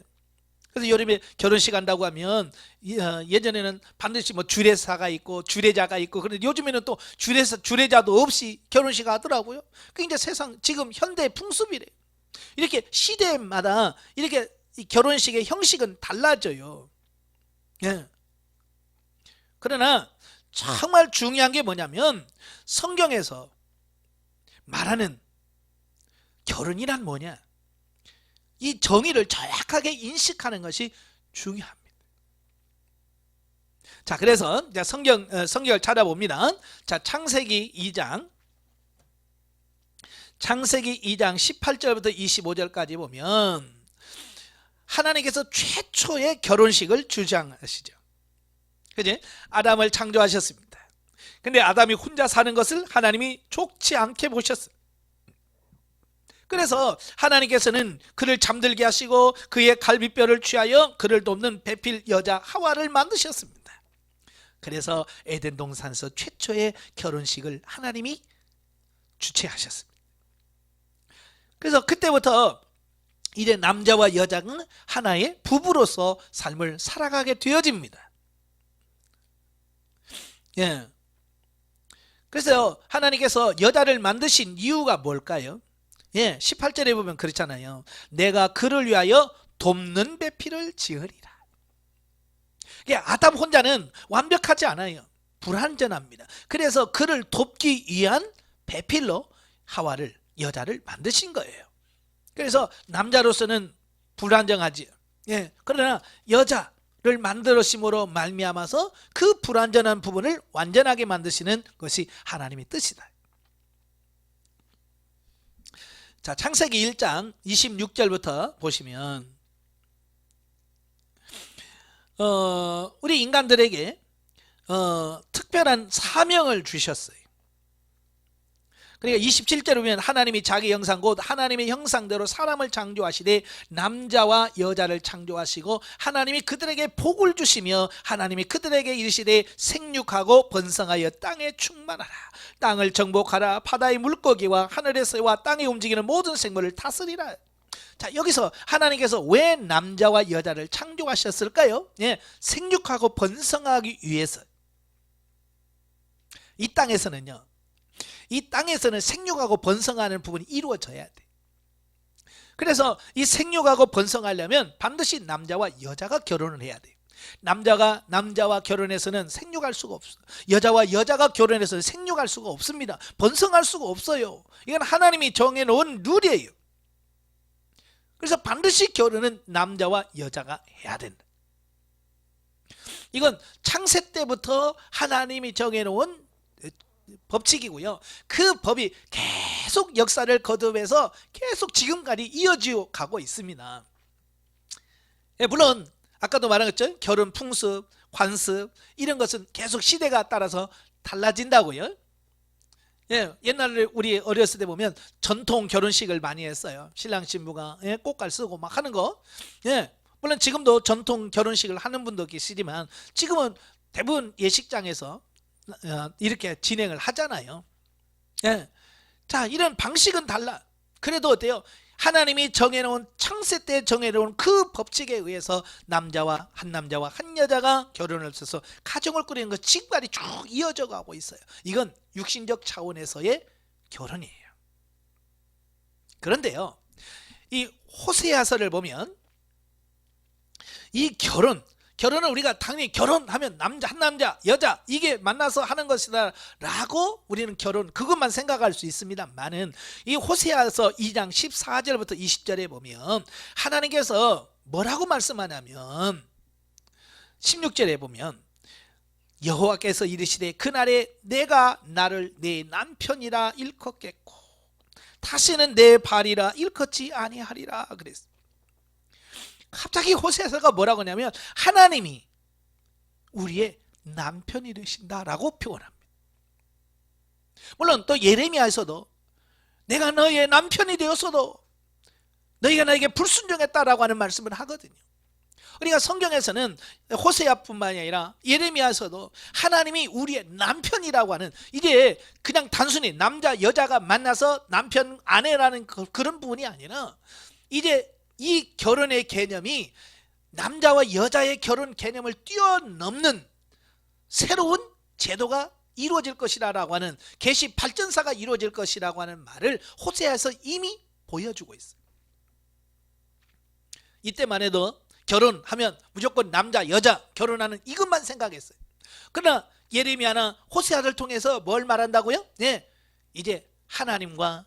그래서 여름에 결혼식 한다고 하면 예전에는 반드시 뭐 주례사가 있고 주례자가 있고, 그런데 요즘에는 또 주례자도 없이 결혼식 하더라고요. 그게 이제 세상 지금 현대 풍습이래요. 이렇게 시대마다 이렇게 결혼식의 형식은 달라져요. 예. 그러나 정말 중요한 게 뭐냐면 성경에서 말하는 결혼이란 뭐냐, 이 정의를 정확하게 인식하는 것이 중요합니다. 자, 그래서 성경을 찾아봅니다. 자, 창세기 2장 18절부터 25절까지 보면 하나님께서 최초의 결혼식을 주장하시죠. 그지? 아담을 창조하셨습니다. 근데 아담이 혼자 사는 것을 하나님이 좋지 않게 보셨어요. 그래서 하나님께서는 그를 잠들게 하시고 그의 갈비뼈를 취하여 그를 돕는 배필 여자 하와를 만드셨습니다. 그래서 에덴 동산에서 최초의 결혼식을 하나님이 주최하셨습니다. 그래서 그때부터 이제 남자와 여자는 하나의 부부로서 삶을 살아가게 되어집니다. 예. 그래서 하나님께서 여자를 만드신 이유가 뭘까요? 예, 18절에 보면 그렇잖아요. 내가 그를 위하여 돕는 배필을 지으리라. 아담 혼자는 완벽하지 않아요. 불완전합니다. 그래서 그를 돕기 위한 배필로 하와를, 여자를 만드신 거예요. 그래서 남자로서는 불완전하지. 예, 그러나 여자를 만들으심으로 말미암아서 그 불완전한 부분을 완전하게 만드시는 것이 하나님의 뜻이다. 자, 창세기 1장 26절부터 보시면 우리 인간들에게 특별한 사명을 주셨어요. 그러니까 27절에 보면 하나님이 자기 형상 곧 하나님의 형상대로 사람을 창조하시되 남자와 여자를 창조하시고 하나님이 그들에게 복을 주시며 하나님이 그들에게 이르시되 생육하고 번성하여 땅에 충만하라. 땅을 정복하라. 바다의 물고기와 하늘의 새와 땅에 움직이는 모든 생물을 다스리라. 자, 여기서 하나님께서 왜 남자와 여자를 창조하셨을까요? 예, 생육하고 번성하기 위해서. 이 땅에서는 생육하고 번성하는 부분이 이루어져야 돼. 그래서 이 생육하고 번성하려면 반드시 남자와 여자가 결혼을 해야 돼. 남자가 남자와 결혼해서는 생육할 수가 없어요. 여자와 여자가 결혼해서는 생육할 수가 없습니다. 번성할 수가 없어요. 이건 하나님이 정해놓은 룰이에요. 그래서 반드시 결혼은 남자와 여자가 해야 된다. 이건 창세 때부터 하나님이 정해놓은 법칙이고요. 그 법이 계속 역사를 거듭해서 계속 지금까지 이어지고 가고 있습니다. 물론 아까도 말했죠. 결혼 풍습, 관습 이런 것은 계속 시대가 따라서 달라진다고요. 옛날에 우리 어렸을 때 보면 전통 결혼식을 많이 했어요. 신랑 신부가 꽃갈 쓰고 막 하는 거. 물론 지금도 전통 결혼식을 하는 분도 계시지만 지금은 대부분 예식장에서 이렇게 진행을 하잖아요. 자, 이런 방식은 달라. 그래도 어때요? 하나님이 정해놓은 창세 때 정해놓은 그 법칙에 의해서 한 남자와 한 여자가 결혼을 해서 가정을 꾸리는 것 지금까지 쭉 이어져 가고 있어요. 이건 육신적 차원에서의 결혼이에요. 그런데요, 이 호세아서를 보면 이 결혼은 우리가 당연히 결혼하면 한 남자 여자 이게 만나서 하는 것이다 라고 우리는 결혼 그것만 생각할 수 있습니다만은 이 호세아서 2장 14절부터 20절에 보면 하나님께서 뭐라고 말씀하냐면 16절에 보면 여호와께서 이르시되 그날에 내가 나를 내 남편이라 일컫겠고 다시는 내 발이라 일컫지 아니하리라 그랬어요. 갑자기 호세아서가 뭐라고 하냐면 하나님이 우리의 남편이 되신다라고 표현합니다. 물론 또 예레미야에서도 내가 너의 남편이 되었어도 너희가 나에게 불순종했다라고 하는 말씀을 하거든요. 그러니까 성경에서는 호세아뿐만이 아니라 예레미야에서도 하나님이 우리의 남편이라고 하는 이게 그냥 단순히 남자 여자가 만나서 남편 아내라는 그런 부분이 아니라 이제 이 결혼의 개념이 남자와 여자의 결혼 개념을 뛰어넘는 새로운 제도가 이루어질 것이라고 하는 계시 발전사가 이루어질 것이라고 하는 말을 호세아에서 이미 보여주고 있어요. 이때만 해도 결혼하면 무조건 남자 여자 결혼하는 이것만 생각했어요. 그러나 예레미야나 호세아를 통해서 뭘 말한다고요? 이제 하나님과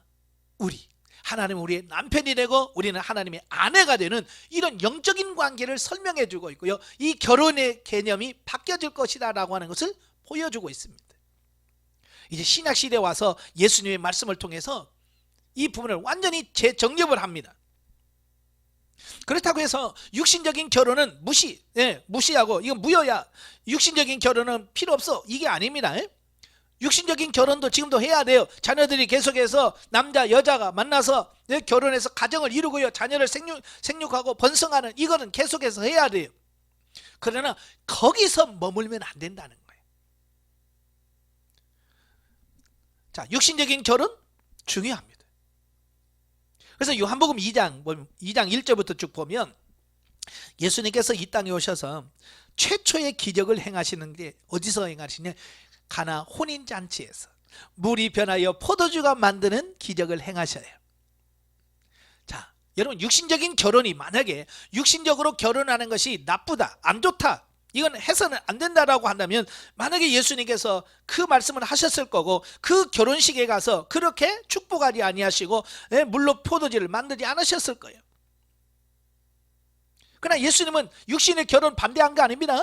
하나님은 우리의 남편이 되고 우리는 하나님의 아내가 되는 이런 영적인 관계를 설명해 주고 있고요. 이 결혼의 개념이 바뀌어질 것이다 라고 하는 것을 보여주고 있습니다. 이제 신약시대에 와서 예수님의 말씀을 통해서 이 부분을 완전히 재정립을 합니다. 그렇다고 해서 육신적인 결혼은 무시하고 이건 무효야, 육신적인 결혼은 필요 없어, 이게 아닙니다. 육신적인 결혼도 지금도 해야 돼요. 자녀들이 계속해서 남자 여자가 만나서 결혼해서 가정을 이루고요, 자녀를 생육하고 번성하는 이거는 계속해서 해야 돼요. 그러나 거기서 머물면 안 된다는 거예요. 자, 육신적인 결혼 중요합니다. 그래서 요한복음 2장 1절부터 쭉 보면 예수님께서 이 땅에 오셔서 최초의 기적을 행하시는 게 어디서 행하시냐? 가나 혼인잔치에서 물이 변하여 포도주가 만드는 기적을 행하셔요. 자, 여러분, 육신적인 결혼이 만약에 육신적으로 결혼하는 것이 나쁘다, 안 좋다, 이건 해서는 안 된다라고 한다면 만약에 예수님께서 그 말씀을 하셨을 거고 그 결혼식에 가서 그렇게 축복하지 아니하시고 물로 포도주를 만들지 않으셨을 거예요. 그러나 예수님은 육신의 결혼 반대한 거 아닙니다.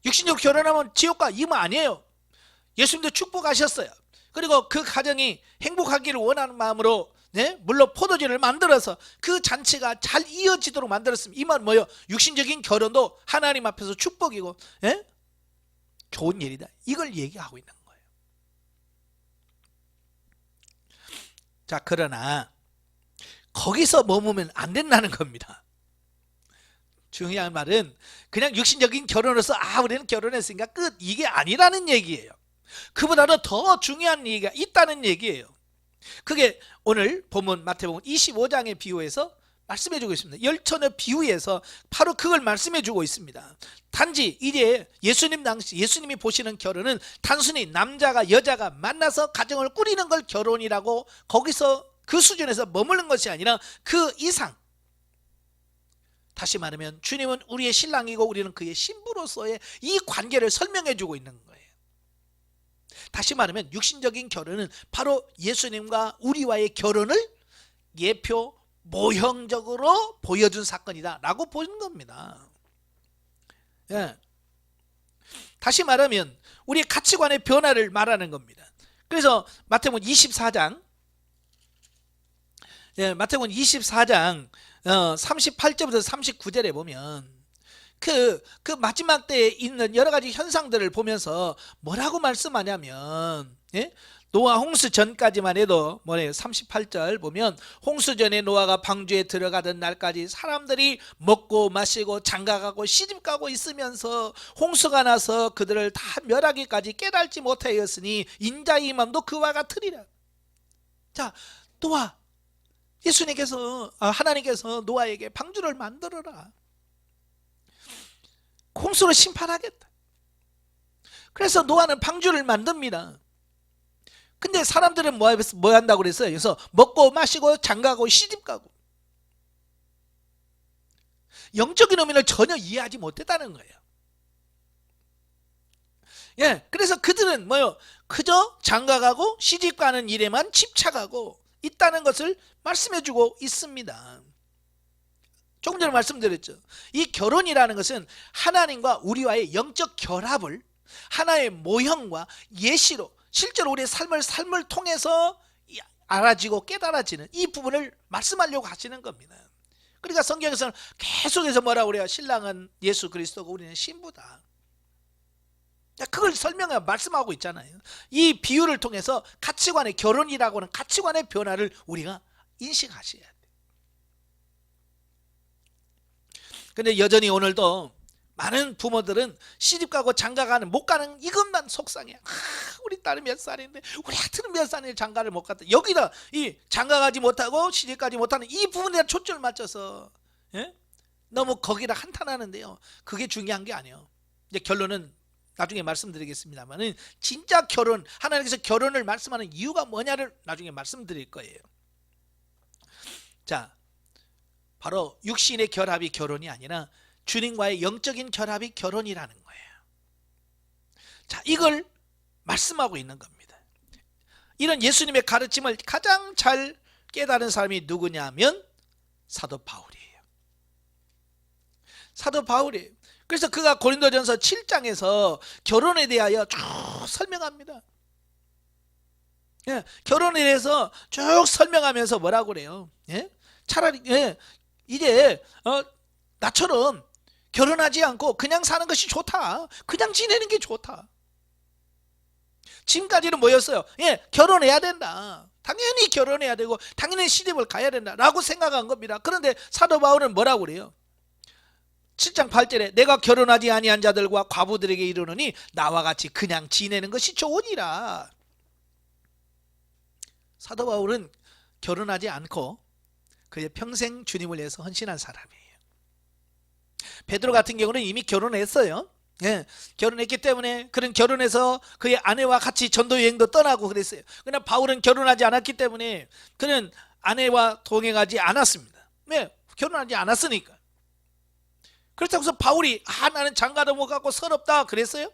육신적으로 결혼하면 지옥과 이거 아니에요. 예수님도 축복하셨어요. 그리고 그 가정이 행복하기를 원하는 마음으로 물론 포도주를 만들어서 그 잔치가 잘 이어지도록 만들었습니다. 이 말은 뭐예요? 육신적인 결혼도 하나님 앞에서 축복이고 좋은 일이다, 이걸 얘기하고 있는 거예요. 자, 그러나 거기서 머무면 안 된다는 겁니다. 중요한 말은 그냥 육신적인 결혼으로서 우리는 결혼했으니까 끝, 이게 아니라는 얘기예요. 그보다도 더 중요한 얘기가 있다는 얘기예요. 그게 오늘 본문 마태복음 25장의 비유에서 말씀해 주고 있습니다. 열처녀 비유에서 바로 그걸 말씀해 주고 있습니다. 단지 이제 예수님이 보시는 결혼은 단순히 남자가 여자가 만나서 가정을 꾸리는 걸 결혼이라고 거기서 그 수준에서 머무는 것이 아니라 그 이상 다시 말하면 주님은 우리의 신랑이고 우리는 그의 신부로서의 이 관계를 설명해 주고 있는 거예요. 다시 말하면 육신적인 결혼은 바로 예수님과 우리와의 결혼을 예표 모형적으로 보여준 사건이다 라고 보는 겁니다. 예. 다시 말하면 우리의 가치관의 변화를 말하는 겁니다. 그래서 마태복음 24장 마태복음 24장 38절부터 39절에 보면 그 마지막 때에 있는 여러 가지 현상들을 보면서 뭐라고 말씀하냐면, 예? 노아 홍수 전까지만 해도 뭐래요? 38절 보면 홍수 전에 노아가 방주에 들어가던 날까지 사람들이 먹고 마시고 장가가고 시집가고 있으면서 홍수가 나서 그들을 다 멸하기까지 깨달지 못하였으니 인자의 임함도 그와 같으리라. 자, 노아, 예수님께서 하나님께서 노아에게 방주를 만들어라. 홍수로 심판하겠다. 그래서 노아는 방주를 만듭니다. 근데 사람들은 뭐 한다고 그랬어요? 그래서 먹고 마시고 장가가고 시집가고. 영적인 의미를 전혀 이해하지 못했다는 거예요. 예, 그래서 그들은 뭐요? 그저 장가가고 시집가는 일에만 집착하고 있다는 것을 말씀해주고 있습니다. 조금 전에 말씀드렸죠. 이 결혼이라는 것은 하나님과 우리와의 영적 결합을 하나의 모형과 예시로 실제로 우리의 삶을 통해서 알아지고 깨달아지는 이 부분을 말씀하려고 하시는 겁니다. 그러니까 성경에서는 계속해서 뭐라고 그래요? 신랑은 예수 그리스도고 우리는 신부다. 그걸 설명하고 말씀하고 있잖아요. 이 비유를 통해서 가치관의 결혼이라고 하는 가치관의 변화를 우리가 인식하셔야 돼요. 근데 여전히 오늘도 많은 부모들은 시집가고 장가가는 못 가는 이것만 속상해. 우리 딸이 몇 살인데 우리 아들은 몇 살인데 장가를 못 갔다. 여기다 이 장가가지 못하고 시집가지 못하는 이 부분에 대한 초점을 맞춰서 너무 거기다 한탄하는데요. 그게 중요한 게 아니에요. 이제 결론은 나중에 말씀드리겠습니다만은 진짜 결혼, 하나님께서 결혼을 말씀하는 이유가 뭐냐를 나중에 말씀드릴 거예요. 자, 바로 육신의 결합이 결혼이 아니라 주님과의 영적인 결합이 결혼이라는 거예요. 자, 이걸 말씀하고 있는 겁니다. 이런 예수님의 가르침을 가장 잘 깨달은 사람이 누구냐면 사도 바울이에요. 사도 바울이에요. 그래서 그가 고린도전서 7장에서 결혼에 대하여 쭉 설명합니다. 예, 결혼에 대해서 쭉 설명하면서 뭐라고 그래요? 예? 차라리 이제 나처럼 결혼하지 않고 그냥 사는 것이 좋다. 그냥 지내는 게 좋다. 지금까지는 뭐였어요? 예, 결혼해야 된다. 당연히 결혼해야 되고 당연히 시집을 가야 된다라고 생각한 겁니다. 그런데 사도 바울은 뭐라고 그래요? 7장 8절에 내가 결혼하지 아니한 자들과 과부들에게 이르노니 나와 같이 그냥 지내는 것이 좋으니라. 사도 바울은 결혼하지 않고 그의 평생 주님을 위해서 헌신한 사람이에요. 베드로 같은 경우는 이미 결혼했어요. 예, 결혼했기 때문에 그는 결혼해서 그의 아내와 같이 전도 여행도 떠나고 그랬어요. 그러나 바울은 결혼하지 않았기 때문에 그는 아내와 동행하지 않았습니다. 왜? 결혼하지 않았으니까. 그렇다고 해서 바울이 나는 장가도 못 가고 서럽다 그랬어요?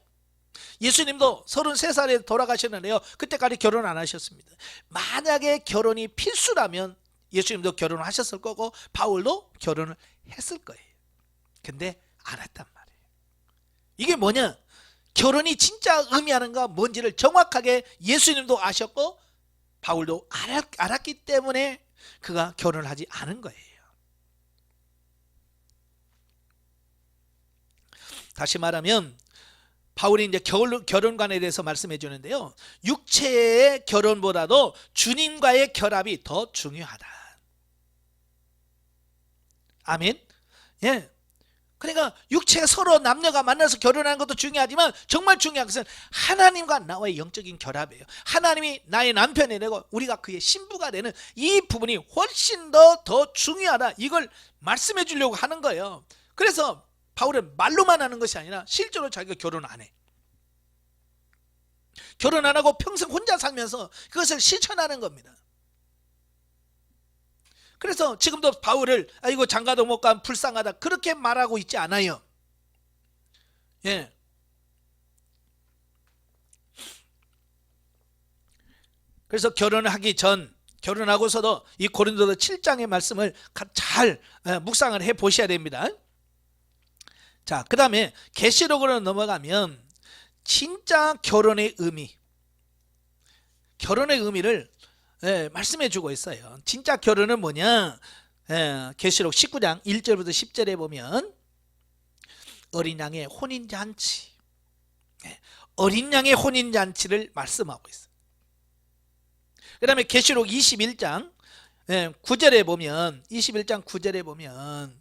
예수님도 33살에 돌아가셨는데요, 그때까지 결혼 안 하셨습니다. 만약에 결혼이 필수라면 예수님도 결혼을 하셨을 거고 바울도 결혼을 했을 거예요. 근데 안 했단 말이에요. 이게 뭐냐? 결혼이 진짜 의미하는가 뭔지를 정확하게 예수님도 아셨고 바울도 알았기 때문에 그가 결혼을 하지 않은 거예요. 다시 말하면 바울이 이제 결혼관에 대해서 말씀해 주는데요, 육체의 결혼보다도 주님과의 결합이 더 중요하다. 아멘. 예. 그러니까 육체가 서로 남녀가 만나서 결혼하는 것도 중요하지만 정말 중요한 것은 하나님과 나와의 영적인 결합이에요. 하나님이 나의 남편이 되고 우리가 그의 신부가 되는 이 부분이 훨씬 더 중요하다. 이걸 말씀해 주려고 하는 거예요. 그래서 바울은 말로만 하는 것이 아니라 실제로 자기가 결혼 안 해. 결혼 안 하고 평생 혼자 살면서 그것을 실천하는 겁니다. 그래서 지금도 바울을 아이고 장가도 못 간 불쌍하다 그렇게 말하고 있지 않아요. 예. 그래서 결혼하기 전, 결혼하고서도 이 고린도서 7장의 말씀을 잘 묵상을 해 보셔야 됩니다. 자, 그 다음에 계시록으로 넘어가면 진짜 결혼의 의미, 결혼의 의미를 말씀해 주고 있어요. 진짜 결혼은 뭐냐? 계시록 19장 1절부터 10절에 보면 어린 양의 혼인잔치, 어린 양의 혼인잔치를 말씀하고 있어요. 그 다음에 계시록 21장 9절에 보면, 21장 9절에 보면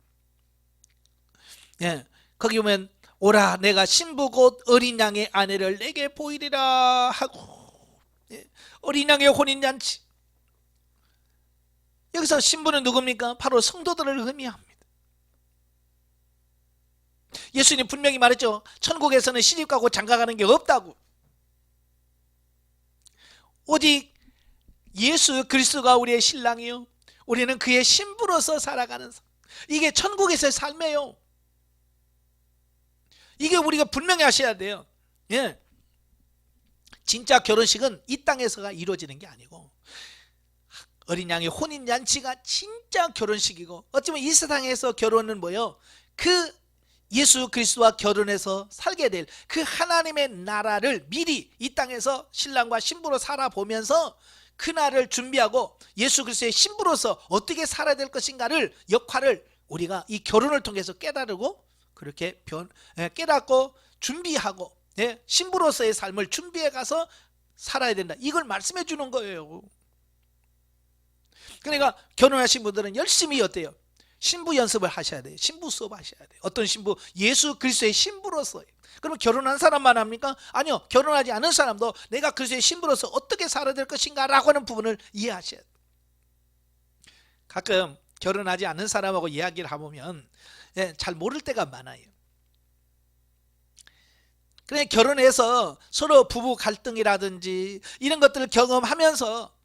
거기 보면 오라 내가 신부 곧 어린 양의 아내를 내게 보이리라 하고, 어린 양의 혼인잔치, 여기서 신부는 누굽니까? 바로 성도들을 의미합니다. 예수님 분명히 말했죠. 천국에서는 시집가고 장가가는 게 없다고. 오직 예수 그리스도가 우리의 신랑이요, 우리는 그의 신부로서 살아가는 삶, 이게 천국에서의 삶이에요. 이게 우리가 분명히 하셔야 돼요. 예. 진짜 결혼식은 이 땅에서가 이루어지는 게 아니고 어린 양의 혼인잔치가 진짜 결혼식이고, 어쩌면 이 세상에서 결혼은 뭐요? 그 예수 그리스도와 결혼해서 살게 될 그 하나님의 나라를 미리 이 땅에서 신랑과 신부로 살아보면서 그날을 준비하고 예수 그리스도의 신부로서 어떻게 살아야 될 것인가를, 역할을 우리가 이 결혼을 통해서 깨달고, 그렇게 깨닫고 준비하고, 신부로서의 삶을 준비해 가서 살아야 된다, 이걸 말씀해 주는 거예요. 그러니까 결혼하신 분들은 열심히 어때요? 신부 연습을 하셔야 돼요. 신부 수업 하셔야 돼요. 어떤 신부? 예수 그리스도의 신부로서. 그러면 결혼한 사람만 합니까? 아니요, 결혼하지 않은 사람도 내가 그리스도의 신부로서 어떻게 살아야 될 것인가 라고 하는 부분을 이해하셔야 돼요. 가끔 결혼하지 않은 사람하고 이야기를 해보면 잘 모를 때가 많아요. 그냥 결혼해서 서로 부부 갈등이라든지 이런 것들을 경험하면서,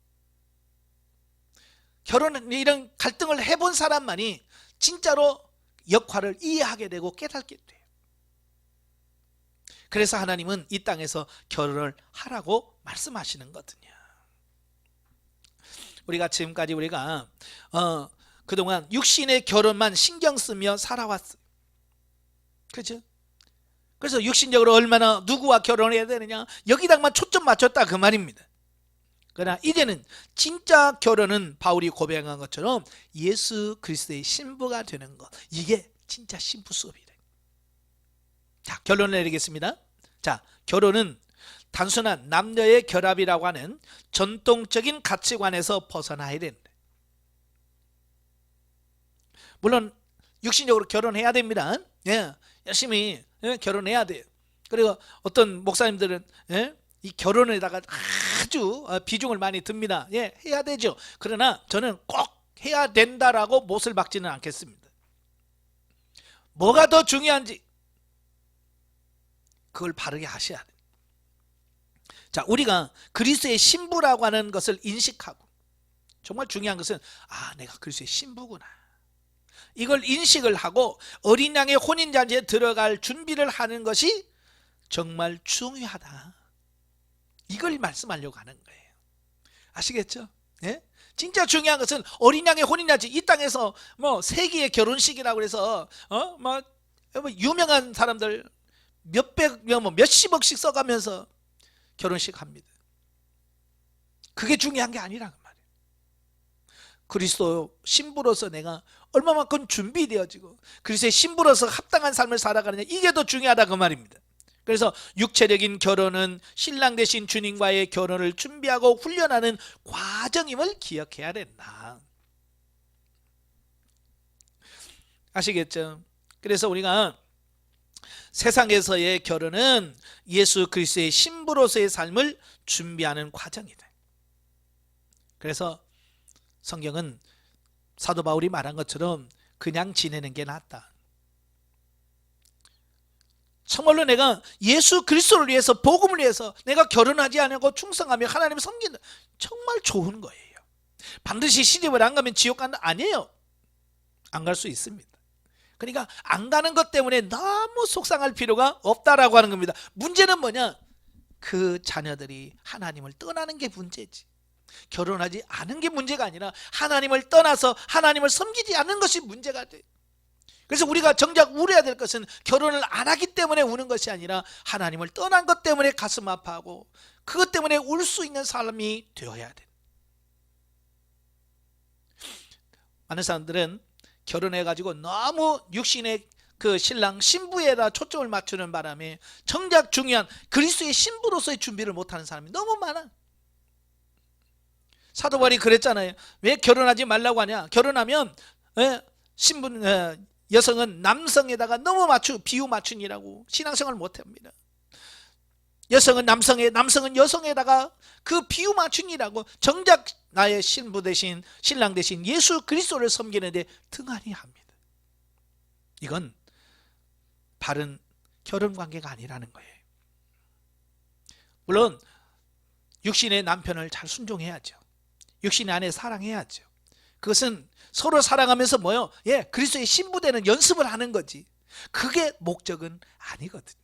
결혼 이런 갈등을 해본 사람만이 진짜로 역할을 이해하게 되고 깨닫게 돼요. 그래서 하나님은 이 땅에서 결혼을 하라고 말씀하시는 거거든요. 우리가 지금까지 우리가 그동안 육신의 결혼만 신경 쓰며 살아왔어요. 그렇죠? 그래서 육신적으로 얼마나 누구와 결혼해야 되느냐, 여기다만 초점 맞췄다 그 말입니다. 그러나 이제는 진짜 결혼은 바울이 고백한 것처럼 예수 그리스도의 신부가 되는 것, 이게 진짜 신부 수업이래. 자, 결론을 내리겠습니다. 자, 결혼은 단순한 남녀의 결합이라고 하는 전통적인 가치관에서 벗어나야 된다. 물론 육신적으로 결혼해야 됩니다. 열심히 결혼해야 돼요. 그리고 어떤 목사님들은 이 결혼에다가 아주 비중을 많이 듭니다. 해야 되죠. 그러나 저는 꼭 해야 된다라고 못을 박지는 않겠습니다. 뭐가 더 중요한지 그걸 바르게 하셔야 돼요. 자, 우리가 그리스도의 신부라고 하는 것을 인식하고, 정말 중요한 것은 내가 그리스도의 신부구나, 이걸 인식을 하고 어린 양의 혼인잔치에 들어갈 준비를 하는 것이 정말 중요하다, 이걸 말씀하려고 하는 거예요. 아시겠죠? 진짜 중요한 것은 어린 양의 혼인잔치, 이 땅에서 세기의 결혼식이라고 해서 유명한 사람들 몇백 명, 몇십억씩 써가면서 결혼식 합니다. 그게 중요한 게 아니란 말이에요. 그리스도 신부로서 내가 얼마만큼 준비되어지고 그리스도의 신부로서 합당한 삶을 살아가느냐, 이게 더 중요하다 그 말입니다. 그래서 육체적인 결혼은 신랑 되신 주님과의 결혼을 준비하고 훈련하는 과정임을 기억해야 된다. 아시겠죠? 그래서 우리가 세상에서의 결혼은 예수 그리스도의 신부로서의 삶을 준비하는 과정이다. 그래서 성경은 사도 바울이 말한 것처럼 그냥 지내는 게 낫다. 정말로 내가 예수 그리스도를 위해서, 복음을 위해서 내가 결혼하지 않고 충성하며 하나님을 섬긴다, 정말 좋은 거예요. 반드시 시집을 안 가면 지옥 가는 아니에요. 안 갈 수 있습니다. 그러니까 안 가는 것 때문에 너무 속상할 필요가 없다라고 하는 겁니다. 문제는 뭐냐? 그 자녀들이 하나님을 떠나는 게 문제지. 결혼하지 않은 게 문제가 아니라 하나님을 떠나서 하나님을 섬기지 않는 것이 문제가 돼. 그래서 우리가 정작 울어야 될 것은 결혼을 안 하기 때문에 우는 것이 아니라 하나님을 떠난 것 때문에 가슴 아파하고 그것 때문에 울 수 있는 사람이 되어야 돼. 많은 사람들은 결혼해가지고 너무 육신의 그 신랑 신부에다 초점을 맞추는 바람에 정작 중요한 그리스도의 신부로서의 준비를 못하는 사람이 너무 많아. 사도 바울이 그랬잖아요. 왜 결혼하지 말라고 하냐? 결혼하면 신부 여성은 남성에다가 너무 비유 맞춘이라고 신앙생활을 못합니다. 여성은 남성에, 남성은 여성에다가 그 비유 맞춘이라고 정작 나의 신부 대신 신랑 대신 예수 그리스도를 섬기는데 등한히 합니다. 이건 바른 결혼 관계가 아니라는 거예요. 물론 육신의 남편을 잘 순종해야죠. 육신의 아내 사랑해야죠. 그것은 서로 사랑하면서 뭐요? 그리스도의 신부되는 연습을 하는 거지. 그게 목적은 아니거든요.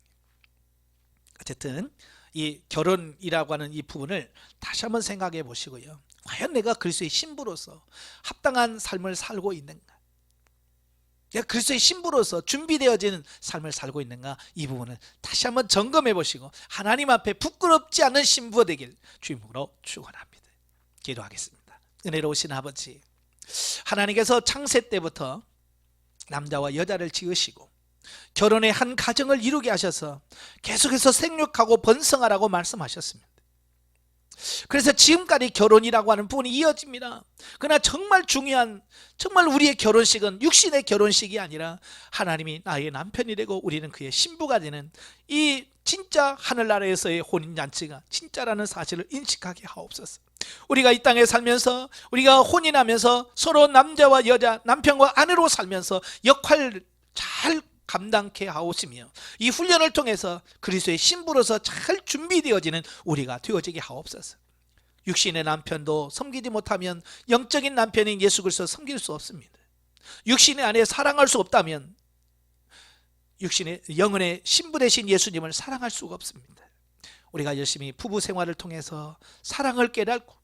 어쨌든 이 결혼이라고 하는 이 부분을 다시 한번 생각해 보시고요. 과연 내가 그리스도의 신부로서 합당한 삶을 살고 있는가? 내가 그리스도의 신부로서 준비되어지는 삶을 살고 있는가? 이 부분을 다시 한번 점검해 보시고 하나님 앞에 부끄럽지 않은 신부가 되길 주님으로 축원합니다. 기도하겠습니다. 은혜로우신 아버지, 하나님께서 창세 때부터 남자와 여자를 지으시고 결혼의 한 가정을 이루게 하셔서 계속해서 생육하고 번성하라고 말씀하셨습니다. 그래서 지금까지 결혼이라고 하는 부분이 이어집니다. 그러나 정말 중요한, 정말 우리의 결혼식은 육신의 결혼식이 아니라 하나님이 나의 남편이 되고 우리는 그의 신부가 되는 이 진짜 하늘나라에서의 혼인잔치가 진짜라는 사실을 인식하게 하옵소서. 우리가 이 땅에 살면서 우리가 혼인하면서 서로 남자와 여자, 남편과 아내로 살면서 역할을 잘 감당케 하옵시며 이 훈련을 통해서 그리스도의 신부로서 잘 준비되어지는 우리가 되어지게 하옵소서. 육신의 남편도 섬기지 못하면 영적인 남편인 예수 그리스도 섬길 수 없습니다. 육신의 아내 사랑할 수 없다면 육신의 영혼의 신부 되신 예수님을 사랑할 수가 없습니다. 우리가 열심히 부부 생활을 통해서 사랑을 깨닫고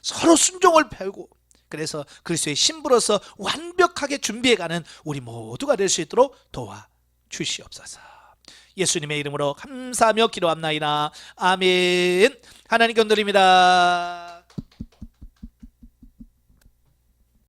서로 순종을 배우고 그래서 그리스도의 신부로서 완벽하게 준비해가는 우리 모두가 될 수 있도록 도와주시옵소서. 예수님의 이름으로 감사하며 기도합나이다. 아멘. 하나님 건드립니다.